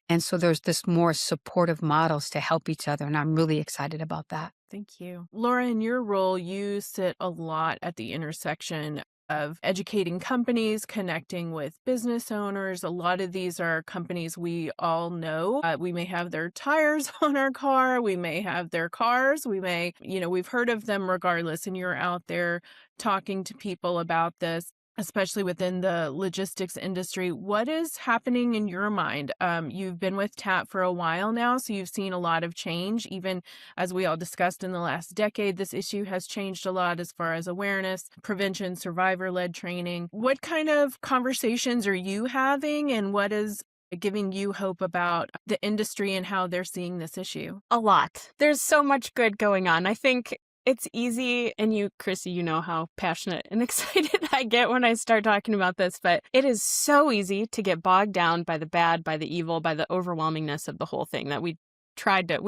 And so there's this more supportive models to help each other, and I'm really excited about that. Thank you. Laura, in your role, you sit a lot at the intersection of educating companies, connecting with business owners. A lot of these are companies we all know. We may have their tires on our car. We may have their cars. We've heard of them regardless. And you're out there talking to people about this, especially within the logistics industry. What is happening in your mind? You've been with TAP for a while now, so you've seen a lot of change. Even as we all discussed in the last decade, this issue has changed a lot as far as awareness, prevention, survivor-led training. What kind of conversations are you having, and what is giving you hope about the industry and how they're seeing this issue? A lot. There's so much good going on. I think it's easy, and you, Chrissy, you know how passionate and excited I get when I start talking about this, but it is so easy to get bogged down by the bad, by the evil, by the overwhelmingness of the whole thing that we tried to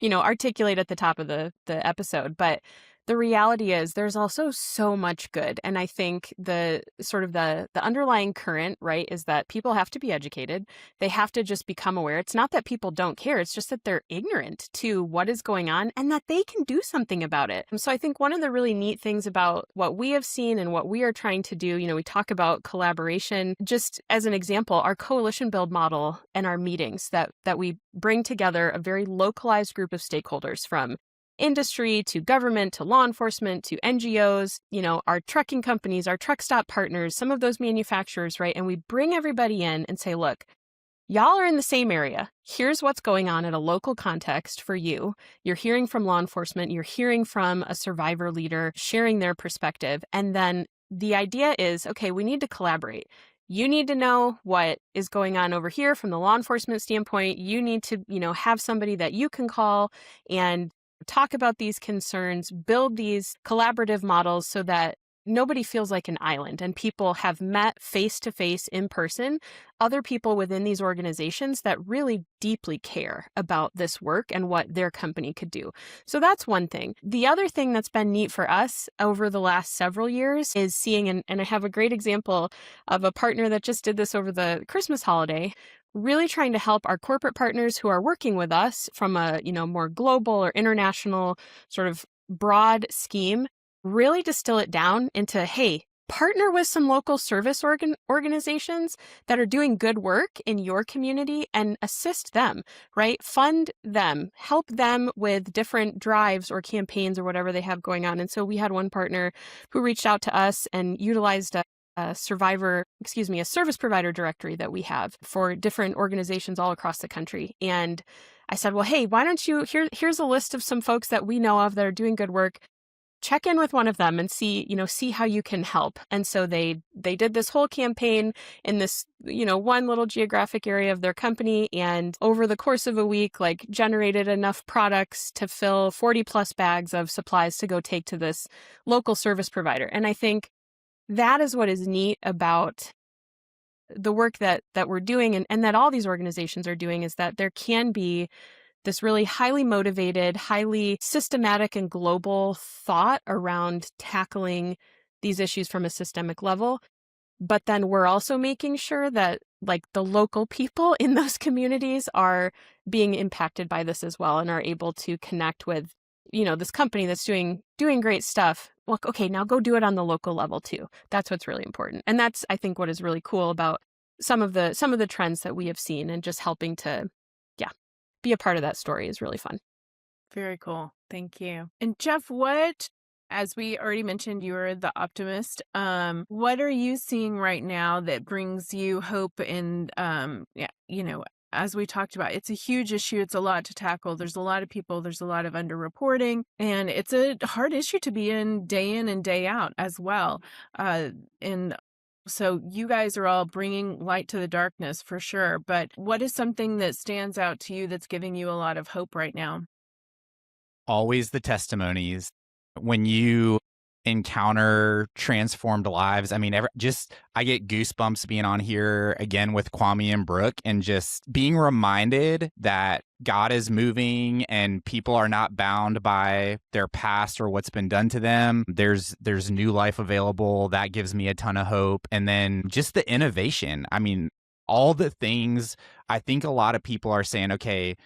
articulate at the top of the episode. But the reality is there's also so much good. And I think the sort of the underlying current, right, is that people have to be educated. They have to just become aware. It's not that people don't care. It's just that they're ignorant to what is going on and that they can do something about it. And so I think one of the really neat things about what we have seen and what we are trying to do, we talk about collaboration. Just as an example, our coalition build model and our meetings that we bring together a very localized group of stakeholders from industry to government to law enforcement to NGOs, our trucking companies, our truck stop partners, some of those manufacturers, right? And we bring everybody in and say, look, y'all are in the same area. Here's what's going on in a local context for you. You're hearing from law enforcement, you're hearing from a survivor leader sharing their perspective. And then the idea is, okay, we need to collaborate. You need to know what is going on over here from the law enforcement standpoint. You need to, have somebody that you can call and talk about these concerns, build these collaborative models so that nobody feels like an island and people have met face to face in person, other people within these organizations that really deeply care about this work and what their company could do. So that's one thing. The other thing that's been neat for us over the last several years is seeing, and I have a great example of a partner that just did this over the Christmas holiday, really trying to help our corporate partners who are working with us from a, more global or international sort of broad scheme, really distill it down into, hey, partner with some local service organizations that are doing good work in your community and assist them, right? Fund them, help them with different drives or campaigns or whatever they have going on. And so we had one partner who reached out to us and utilized a service provider directory that we have for different organizations all across the country. And I said, well, hey, why don't you, here's a list of some folks that we know of that are doing good work. Check in with one of them and see how you can help. And so they did this whole campaign in this, one little geographic area of their company. And over the course of a week, generated enough products to fill 40 plus bags of supplies to go take to this local service provider. And I think that is what is neat about the work that we're doing and that all these organizations are doing, is that there can be this really highly motivated, highly systematic and global thought around tackling these issues from a systemic level. But then we're also making sure that the local people in those communities are being impacted by this as well and are able to connect with, this company that's doing great stuff. Well, okay, now go do it on the local level too. That's what's really important. And that's, I think, what is really cool about some of the trends that we have seen, and just helping to, be a part of that story is really fun. Very cool. Thank you. And Jeff, as we already mentioned, you are the optimist. What are you seeing right now that brings you hope? And, as we talked about, it's a huge issue. It's a lot to tackle. There's a lot of people. There's a lot of underreporting. And it's a hard issue to be in and day out as well. And so you guys are all bringing light to the darkness for sure. But what is something that stands out to you that's giving you a lot of hope right now? Always the testimonies. When you encounter transformed lives, I mean, I get goosebumps being on here again with Kwame and Brooke, and just being reminded that God is moving and people are not bound by their past or what's been done to them. There's new life available. That gives me a ton of hope. And then just the innovation. I mean, all the things, I think a lot of people are saying, okay,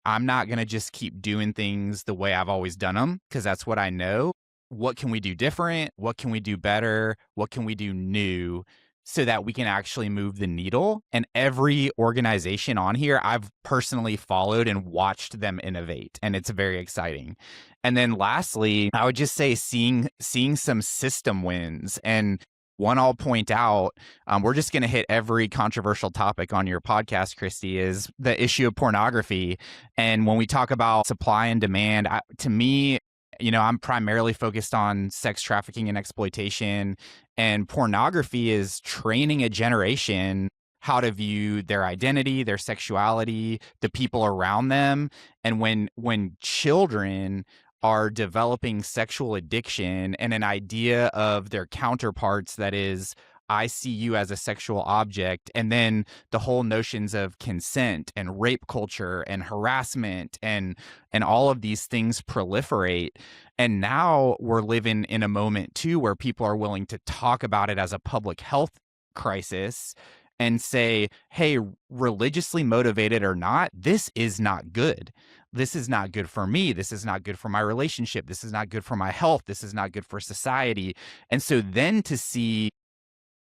I'm not going to just keep doing things the way I've always done them because that's what I know. What can we do different? What can we do better? What can we do new so that we can actually move the needle? And every organization on here, I've personally followed and watched them innovate, and it's very exciting. And then lastly, I would just say seeing some system wins. And one I'll point out, we're just going to hit every controversial topic on your podcast, Christy, is the issue of pornography. And when we talk about supply and demand, to me, I'm primarily focused on sex trafficking and exploitation, and pornography is training a generation how to view their identity, their sexuality, the people around them. And when children are developing sexual addiction and an idea of their counterparts that is I see you as a sexual object. And then the whole notions of consent and rape culture and harassment and all of these things proliferate. And now we're living in a moment too where people are willing to talk about it as a public health crisis and say, hey, religiously motivated or not, this is not good. This is not good for me. This is not good for my relationship. This is not good for my health. This is not good for society. And so then to see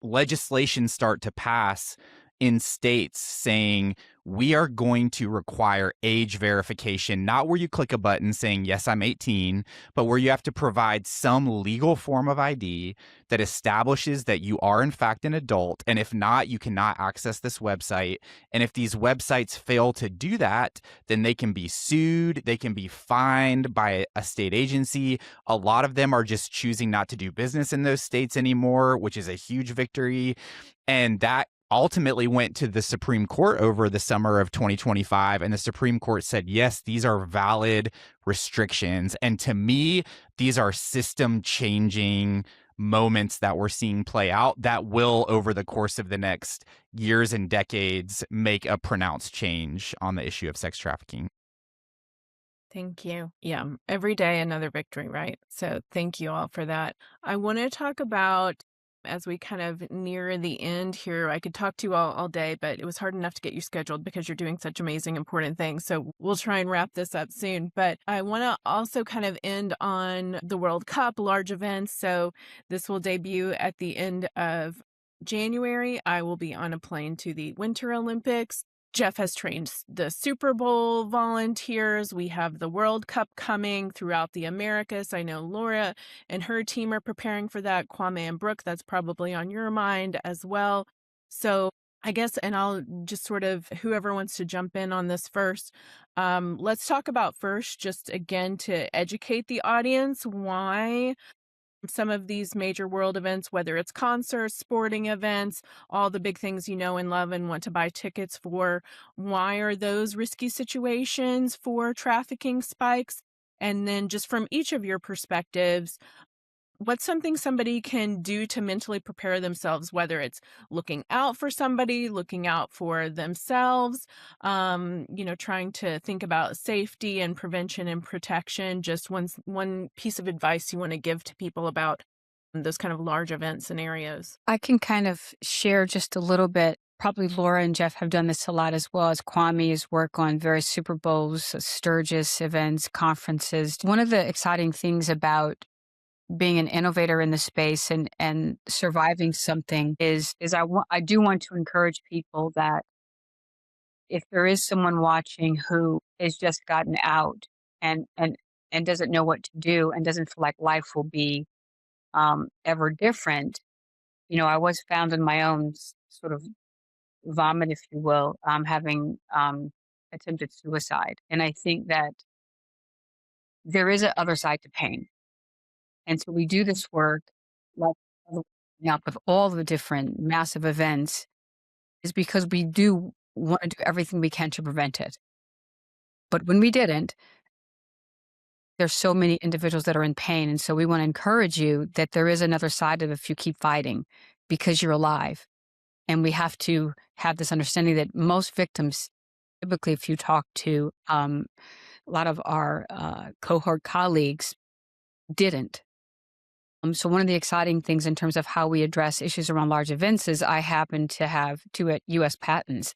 legislation start to pass in states saying we are going to require age verification, not where you click a button saying, yes, I'm 18, but where you have to provide some legal form of ID that establishes that you are in fact an adult. And if not, you cannot access this website. And if these websites fail to do that, then they can be sued. They can be fined by a state agency. A lot of them are just choosing not to do business in those states anymore, which is a huge victory. And that ultimately went to the Supreme Court over the summer of 2025. And the Supreme Court said, yes, these are valid restrictions. And to me, these are system changing moments that we're seeing play out that will, over the course of the next years and decades, make a pronounced change on the issue of sex trafficking. Thank you. Yeah, every day another victory, right? So thank you all for that. I want to talk about, as we kind of near the end here, I could talk to you all day, but it was hard enough to get you scheduled because you're doing such amazing, important things. So we'll try and wrap this up soon. But I want to also kind of end on the World Cup, large events. So this will debut at the end of January. I will be on a plane to the Winter Olympics. Jeff has trained the Super Bowl volunteers. We have the World Cup coming throughout the Americas. I know Laura and her team are preparing for that. Kwame and Brooke, that's probably on your mind as well. So I guess, and I'll just sort of, whoever wants to jump in on this first, let's talk about first, just again, to educate the audience, why some of these major world events, whether it's concerts, sporting events, all the big things you know and love and want to buy tickets for, why are those risky situations for trafficking spikes? And then just from each of your perspectives, what's something somebody can do to mentally prepare themselves, whether it's looking out for somebody, looking out for themselves, trying to think about safety and prevention and protection. Just one piece of advice you want to give to people about those kind of large event scenarios. I can kind of share just a little bit. Probably Laura and Jeff have done this a lot, as well as Kwame's work on various Super Bowls, Sturgis events, conferences. One of the exciting things about being an innovator in the space and surviving something is I do want to encourage people that if there is someone watching who has just gotten out and doesn't know what to do and doesn't feel like life will be ever different, I was found in my own sort of vomit, if you will, having attempted suicide, and I think that there is an other side to pain. And so we do this work, like up with all the different massive events, is because we do want to do everything we can to prevent it. But when we didn't, there's so many individuals that are in pain. And so we want to encourage you that there is another side of it if you keep fighting, because you're alive. And we have to have this understanding that most victims, typically, if you talk to a lot of our cohort colleagues, didn't. So one of the exciting things in terms of how we address issues around large events is I happen to have 2 U.S. patents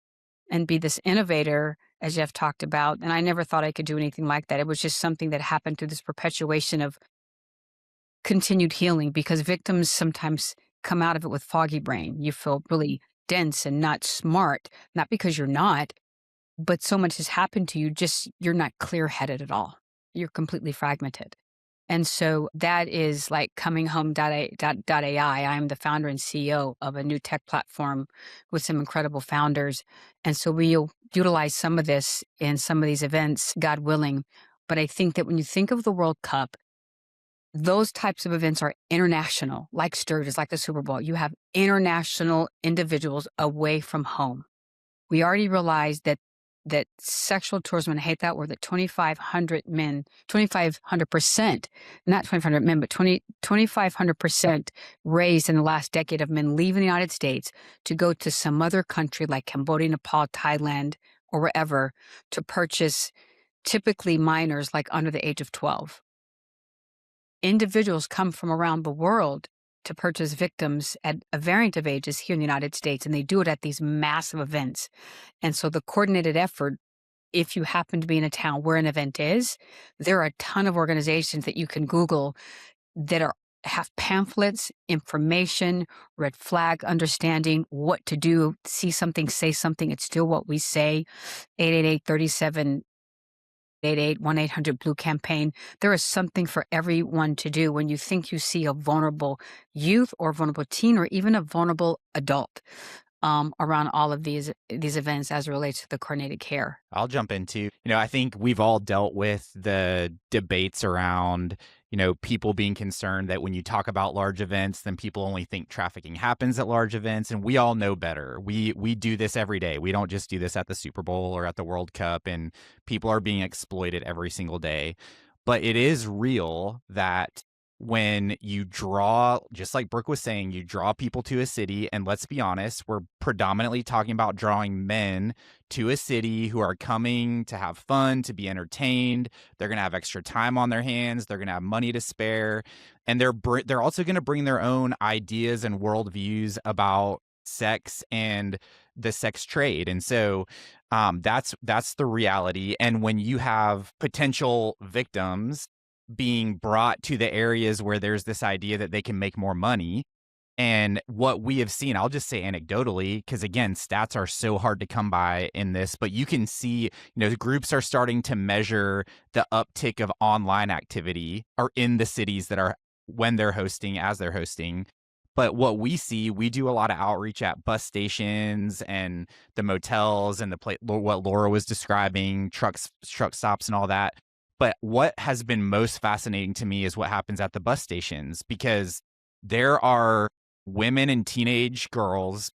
and be this innovator, as Jeff talked about. And I never thought I could do anything like that. It was just something that happened through this perpetuation of continued healing, because victims sometimes come out of it with foggy brain. You feel really dense and not smart, not because you're not, but so much has happened to you, just you're not clear-headed at all. You're completely fragmented. And so that is like coming-home.ai. I'm the founder and CEO of a new tech platform with some incredible founders. And so we'll utilize some of this in some of these events, God willing. But I think that when you think of the World Cup, those types of events are international, like Sturgis, like the Super Bowl. You have international individuals away from home. We already realized that that sexual tourism, and I hate that word, that 2,500 men, 2,500%, not 2,500 men, but 2,500% raised in the last decade of men leaving the United States to go to some other country like Cambodia, Nepal, Thailand, or wherever to purchase typically minors like under the age of 12. Individuals come from around the world to purchase victims at a variant of ages here in the United States, and they do it at these massive events. And so the coordinated effort, if you happen to be in a town where an event is, there are a ton of organizations that you can Google that have pamphlets, information, red flag understanding, what to do, see something, say something. It's still what we say. 888-3788, 1-800-BLUE campaign. There is something for everyone to do when you think you see a vulnerable youth or vulnerable teen or even a vulnerable adult around all of these events as it relates to the coordinated care. I'll jump into, I think we've all dealt with the debates around, people being concerned that when you talk about large events, then people only think trafficking happens at large events. And we all know better. We do this every day. We don't just do this at the Super Bowl or at the World Cup, and people are being exploited every single day. But it is real that when you draw, just like Brooke was saying, you draw people to a city, and let's be honest, we're predominantly talking about drawing men to a city who are coming to have fun, to be entertained. They're going to have extra time on their hands. They're going to have money to spare. And they're also going to bring their own ideas and worldviews about sex and the sex trade. And so that's the reality. And when you have potential victims being brought to the areas where there's this idea that they can make more money. And what we have seen, I'll just say anecdotally, because again, stats are so hard to come by in this, but you can see, the groups are starting to measure the uptick of online activity or in the cities that are when they're hosting, as they're hosting. But what we see, we do a lot of outreach at bus stations and the motels and what Laura was describing, truck stops and all that. But what has been most fascinating to me is what happens at the bus stations, because there are women and teenage girls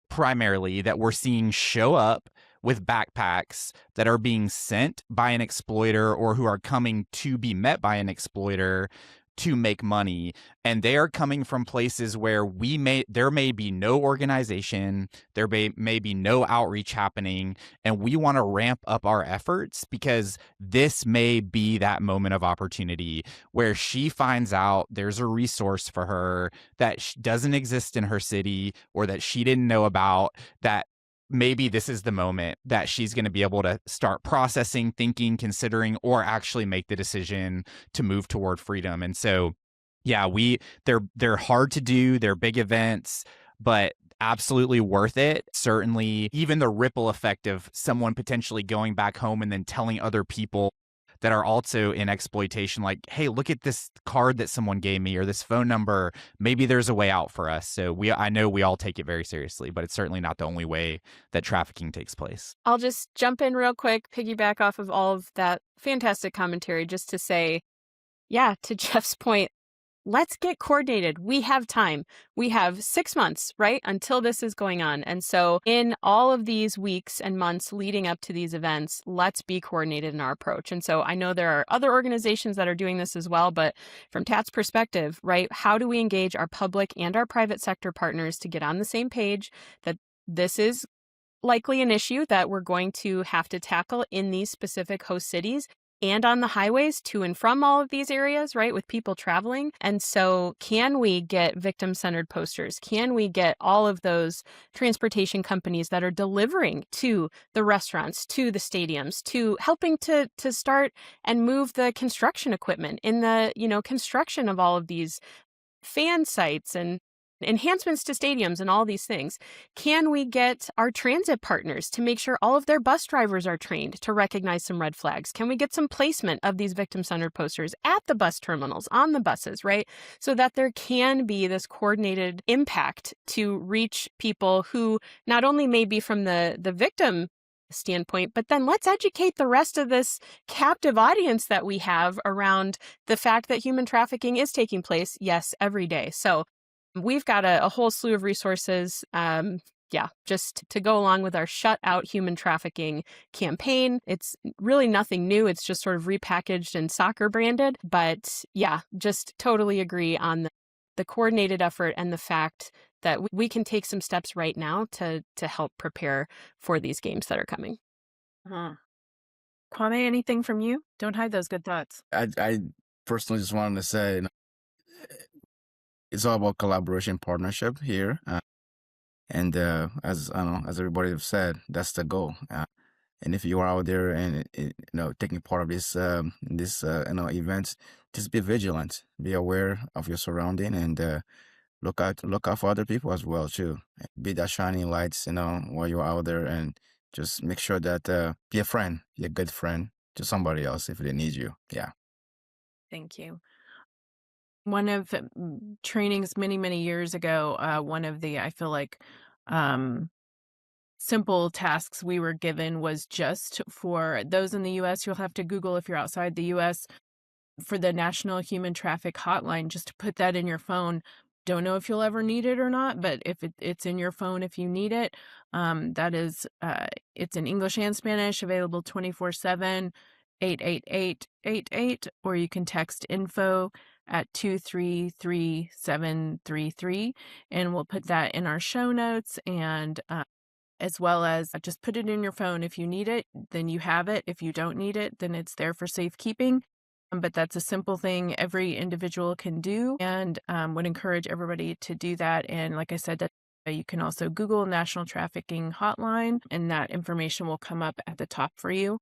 primarily that we're seeing show up with backpacks that are being sent by an exploiter or who are coming to be met by an exploiter to make money. And they are coming from places where there may be no organization, there may be no outreach happening, and we want to ramp up our efforts because this may be that moment of opportunity where she finds out there's a resource for her that doesn't exist in her city or that she didn't know about, that maybe this is the moment that she's going to be able to start processing, thinking, considering, or actually make the decision to move toward freedom. And so, yeah, they're hard to do. They're big events, but absolutely worth it. Certainly, even the ripple effect of someone potentially going back home and then telling other people that are also in exploitation, like, hey, look at this card that someone gave me or this phone number. Maybe there's a way out for us. So I know we all take it very seriously, but it's certainly not the only way that trafficking takes place. I'll just jump in real quick, piggyback off of all of that fantastic commentary, just to say, yeah, to Jeff's point, let's get coordinated. We have time. We have 6 months, right, until this is going on. And so in all of these weeks and months leading up to these events, let's be coordinated in our approach. And so I know there are other organizations that are doing this as well, but from TAT's perspective, right, how do we engage our public and our private sector partners to get on the same page that this is likely an issue that we're going to have to tackle in these specific host cities and on the highways to and from all of these areas, right, with people traveling. And so can we get victim-centered posters? Can we get all of those transportation companies that are delivering to the restaurants, to the stadiums, to helping to start and move the construction equipment in the, construction of all of these fan sites and enhancements to stadiums and all these things? Can we get our transit partners to make sure all of their bus drivers are trained to recognize some red flags? Can we get some placement of these victim-centered posters at the bus terminals, on the buses, right? So that there can be this coordinated impact to reach people who not only may be from the victim standpoint, but then let's educate the rest of this captive audience that we have around the fact that human trafficking is taking place, yes, every day. So we've got a whole slew of resources. yeah, just to go along with our Shut Out Human Trafficking campaign. It's really nothing new. It's just sort of repackaged and soccer branded. But yeah, just totally agree on the coordinated effort and the fact that we can take some steps right now to help prepare for these games that are coming. Huh. Kwame, anything from you? Don't hide those good thoughts. I personally just wanted to say it's all about collaboration, partnership here, and as I know, as everybody have said, that's the goal. And if you are out there and taking part of this events, just be vigilant, be aware of your surrounding, and look out for other people as well too. Be that shining lights, while you're out there, and just make sure that be a friend, be a good friend to somebody else if they need you. Yeah. Thank you. One of trainings many, many years ago, one of the, I feel like, simple tasks we were given was just for those in the US, you'll have to Google if you're outside the US, for the National Human Traffic Hotline, just to put that in your phone. Don't know if you'll ever need it or not, but if it's in your phone if you need it, that is, it's in English and Spanish, available 24/7, 88888, or you can text info at 233733, and we'll put that in our show notes, and as well as just put it in your phone. If you need it, then you have it. If you don't need it, then it's there for safekeeping. But that's a simple thing every individual can do, and would encourage everybody to do that. And like I said, that you can also Google National Trafficking Hotline, and that information will come up at the top for you.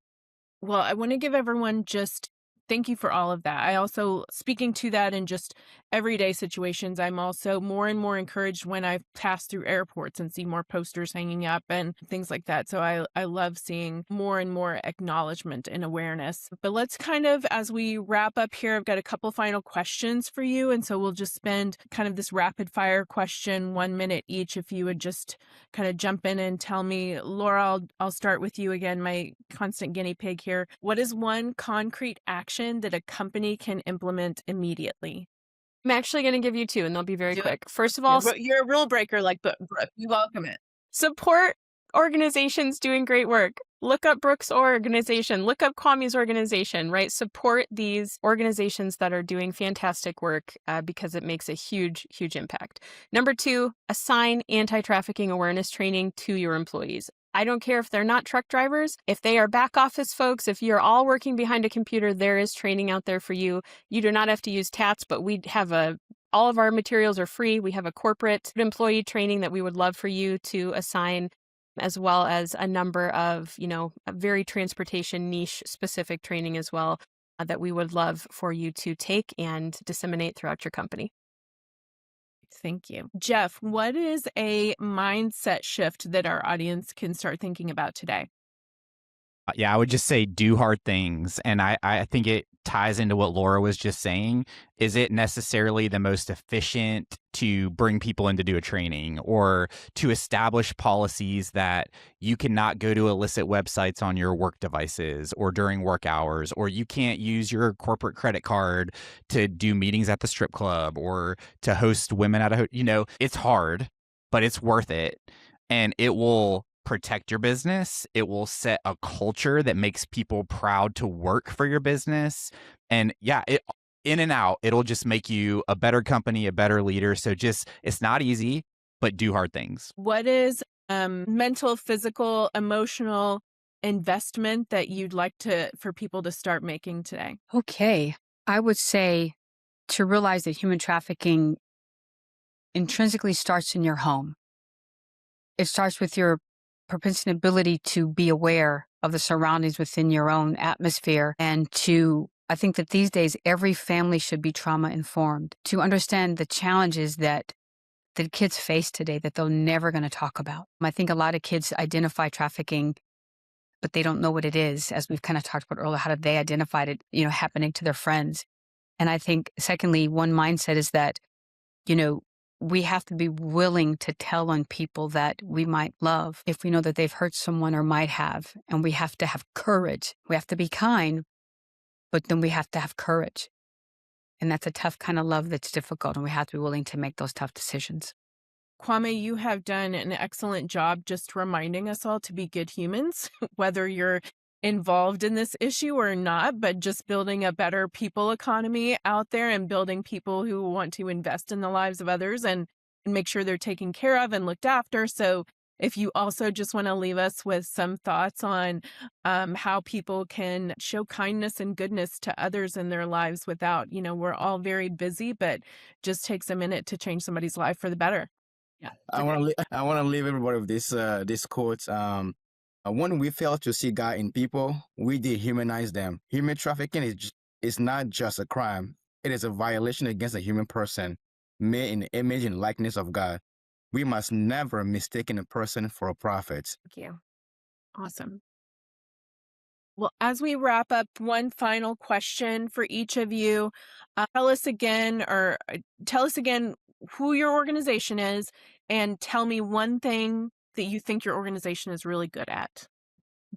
Well, I want to give everyone just thank you for all of that. I also, speaking to that in just everyday situations, I'm also more and more encouraged when I pass through airports and see more posters hanging up and things like that. So I love seeing more and more acknowledgement and awareness. But let's kind of, as we wrap up here, I've got a couple final questions for you. And so we'll just spend kind of this rapid fire question, 1 minute each. If you would just kind of jump in and tell me, Laura, I'll start with you again, my constant guinea pig here. What is one concrete action that a company can implement immediately? I'm actually going to give you two, and they'll be very Do quick. First of all, you're a rule breaker, like Brooke. You welcome it. support organizations doing great work. Look up Brooke's organization. Look up Kwame's organization, right? Support these organizations that are doing fantastic work because it makes a huge, huge impact. Number two, assign anti-trafficking awareness training to your employees. I don't care if they're not truck drivers, if they are back office folks, if you're all working behind a computer, there is training out there for you. You do not have to use TATS, but we have all of our materials are free. We have a corporate employee training that we would love for you to assign, as well as a number of, a very transportation niche specific training as well that we would love for you to take and disseminate throughout your company. Thank you. Jeff, what is a mindset shift that our audience can start thinking about today? Yeah, I would just say do hard things. And I think it ties into what Laura was just saying. Is it necessarily the most efficient to bring people in to do a training or to establish policies that you cannot go to illicit websites on your work devices or during work hours, or you can't use your corporate credit card to do meetings at the strip club or to host women at it's hard, but it's worth it. And it will protect your business. It will set a culture that makes people proud to work for your business. And yeah, in and out, it'll just make you a better company, a better leader. So it's not easy, but do hard things. What is mental, physical, emotional investment that you'd like for people to start making today? Okay. I would say to realize that human trafficking intrinsically starts in your home. It starts with your propensity and ability to be aware of the surroundings within your own atmosphere, and I think that these days every family should be trauma informed to understand the challenges that kids face today that they're never going to talk about. I think a lot of kids identify trafficking, but they don't know what it is. As we've kind of talked about earlier, how did they identify it, happening to their friends? And I think secondly, one mindset is that, we have to be willing to tell on people that we might love if we know that they've hurt someone or might have. And we have to have courage. We have to be kind, but then we have to have courage. And that's a tough kind of love that's difficult. And we have to be willing to make those tough decisions. Kwame, you have done an excellent job just reminding us all to be good humans, whether you're involved in this issue or not, but just building a better people economy out there and building people who want to invest in the lives of others and make sure they're taken care of and looked after. So if you also just want to leave us with some thoughts on how people can show kindness and goodness to others in their lives without, we're all very busy, but just takes a minute to change somebody's life for the better. Yeah. I want to leave everybody with this quote. When we fail to see God in people, we dehumanize them. Human trafficking is not just a crime; it is a violation against a human person made in the image and likeness of God. We must never mistake a person for a prophet. Thank you. Awesome. Well, as we wrap up, one final question for each of you. Tell us again who your organization is, and tell me one thing that you think your organization is really good at.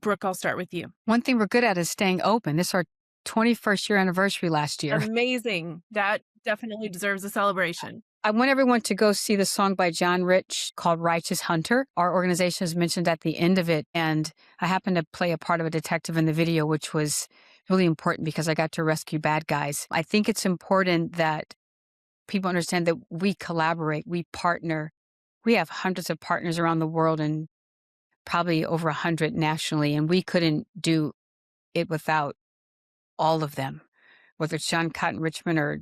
Brooke, I'll start with you. One thing we're good at is staying open. This is our 21st year anniversary last year. Amazing. That definitely deserves a celebration. I want everyone to go see the song by John Rich called Righteous Hunter. Our organization is mentioned at the end of it, and I happened to play a part of a detective in the video, which was really important because I got to rescue bad guys. I think it's important that people understand that we collaborate, we partner. We have hundreds of partners around the world and probably over 100 nationally, and we couldn't do it without all of them, whether it's John Cotton Richmond or,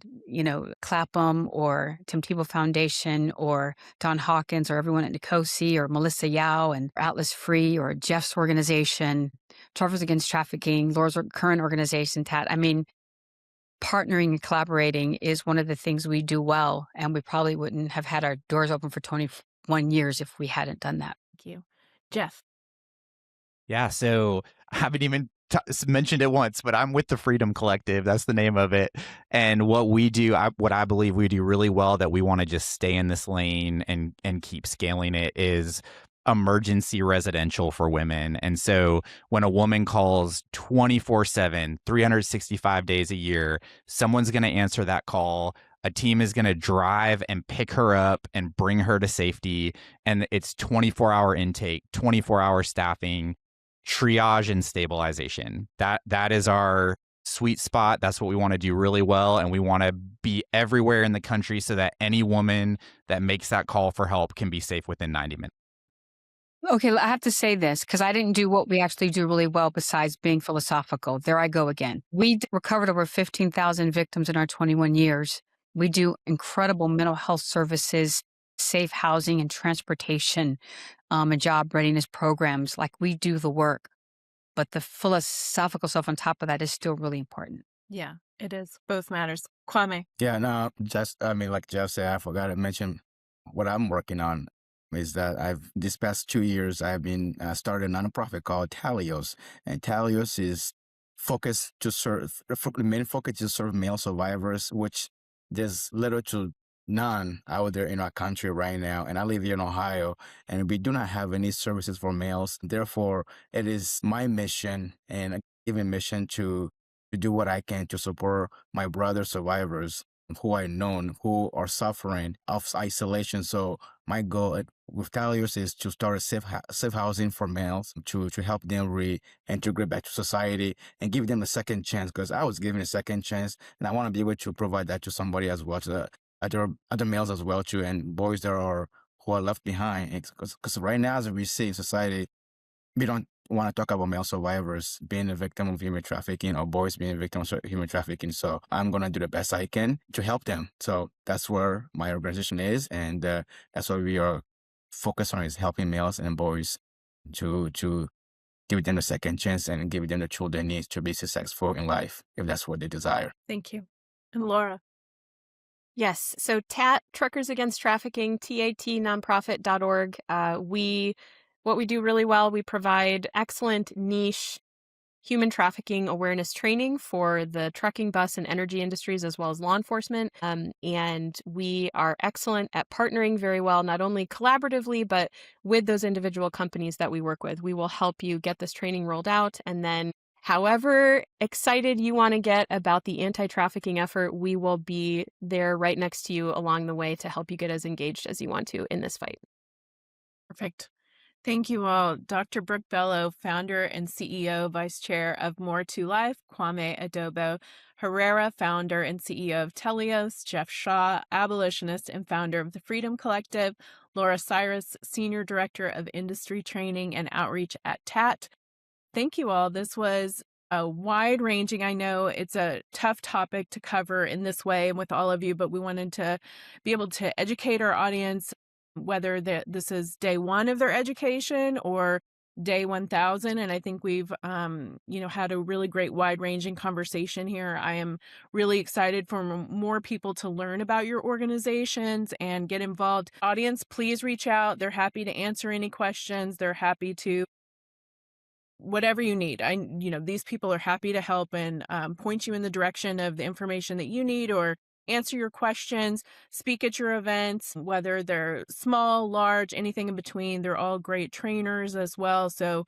Clapham or Tim Tebow Foundation or Don Hawkins or everyone at Nicosi or Melissa Yao and Atlas Free or Jeff's organization, Truffers Against Trafficking, Laura's current organization, TAT. I mean, partnering and collaborating is one of the things we do well, and we probably wouldn't have had our doors open for 21 years if we hadn't done that. Thank you. Jeff. Yeah, so I haven't even mentioned it once, but I'm with the Freedom Collective. That's the name of it. And what we do, what I believe we do really well, that we want to just stay in this lane and keep scaling it, is emergency residential for women. And so when a woman calls 24/7, 365 days a year, someone's going to answer that call. A team is going to drive and pick her up and bring her to safety. And it's 24-hour intake, 24-hour staffing, triage, and stabilization. That is our sweet spot. That's what we want to do really well. And we want to be everywhere in the country so that any woman that makes that call for help can be safe within 90 minutes. Okay, I have to say this because I didn't do what we actually do really well besides being philosophical. There I go again. We recovered over 15,000 victims in our 21 years. We do incredible mental health services, safe housing and transportation, and job readiness programs. Like, we do the work, but the philosophical stuff on top of that is still really important. Yeah, it is. Both matters. Kwame. Yeah, no, like Jeff said, I forgot to mention what I'm working on is that this past 2 years, I've been started a nonprofit called Talios. And Talios is the main focus is to serve male survivors, which there's little to none out there in our country right now. And I live here in Ohio, and we do not have any services for males. Therefore, it is my mission and a given mission to do what I can to support my brother survivors who I known who are suffering of isolation. So my goal with Talios is to start a safe housing for males to help them reintegrate back to society and give them a second chance, because I was given a second chance, and I want to be able to provide that to somebody as well, to other males as well too, and boys who are left behind. Because right now, as we see in society, we don't want to talk about male survivors being a victim of human trafficking or boys being a victim of human trafficking. So I'm going to do the best I can to help them. So that's where my organization is. And that's what we are focused on, is helping males and boys to give them a second chance and give them the tools they need to be successful in life, if that's what they desire. Thank you. And Laura. Yes. So TAT, Truckers Against Trafficking, tatnonprofit.org. What we do really well, we provide excellent niche human trafficking awareness training for the trucking, bus, and energy industries, as well as law enforcement. And we are excellent at partnering very well, not only collaboratively, but with those individual companies that we work with. We will help you get this training rolled out and then However excited you want to get about the anti-trafficking effort, we will be there right next to you along the way to help you get as engaged as you want to in this fight. Perfect. Thank you all. Dr. Brooke Bello, founder and CEO, vice chair of More to Life, Kwame Adobo Herrera, founder and CEO of Telios, Jeff Shaw, abolitionist and founder of the Freedom Collective, Laura Cyrus, senior director of industry training and outreach at TAT. Thank you all. This was a wide-ranging, I know it's a tough topic to cover in this way and with all of you, but we wanted to be able to educate our audience, whether this is day one of their education or day 1000. And I think we've, had a really great wide-ranging conversation here. I am really excited for more people to learn about your organizations and get involved. Audience, please reach out. They're happy to answer any questions. They're happy to whatever you need. These people are happy to help and point you in the direction of the information that you need or answer your questions, speak at your events, whether they're small, large, anything in between. They're all great trainers as well. So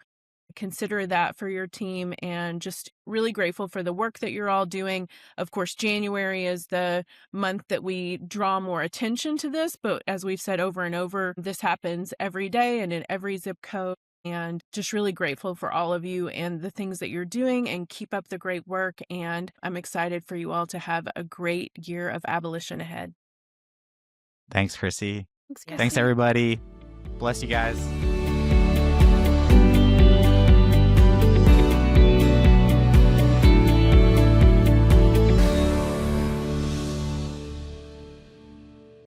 consider that for your team, and just really grateful for the work that you're all doing. Of course, January is the month that we draw more attention to this, but as we've said over and over, this happens every day and in every zip code. And just really grateful for all of you and the things that you're doing, and keep up the great work. And I'm excited for you all to have a great year of abolition ahead. Thanks, Chrissy. Thanks, Thanks, everybody. Bless you guys.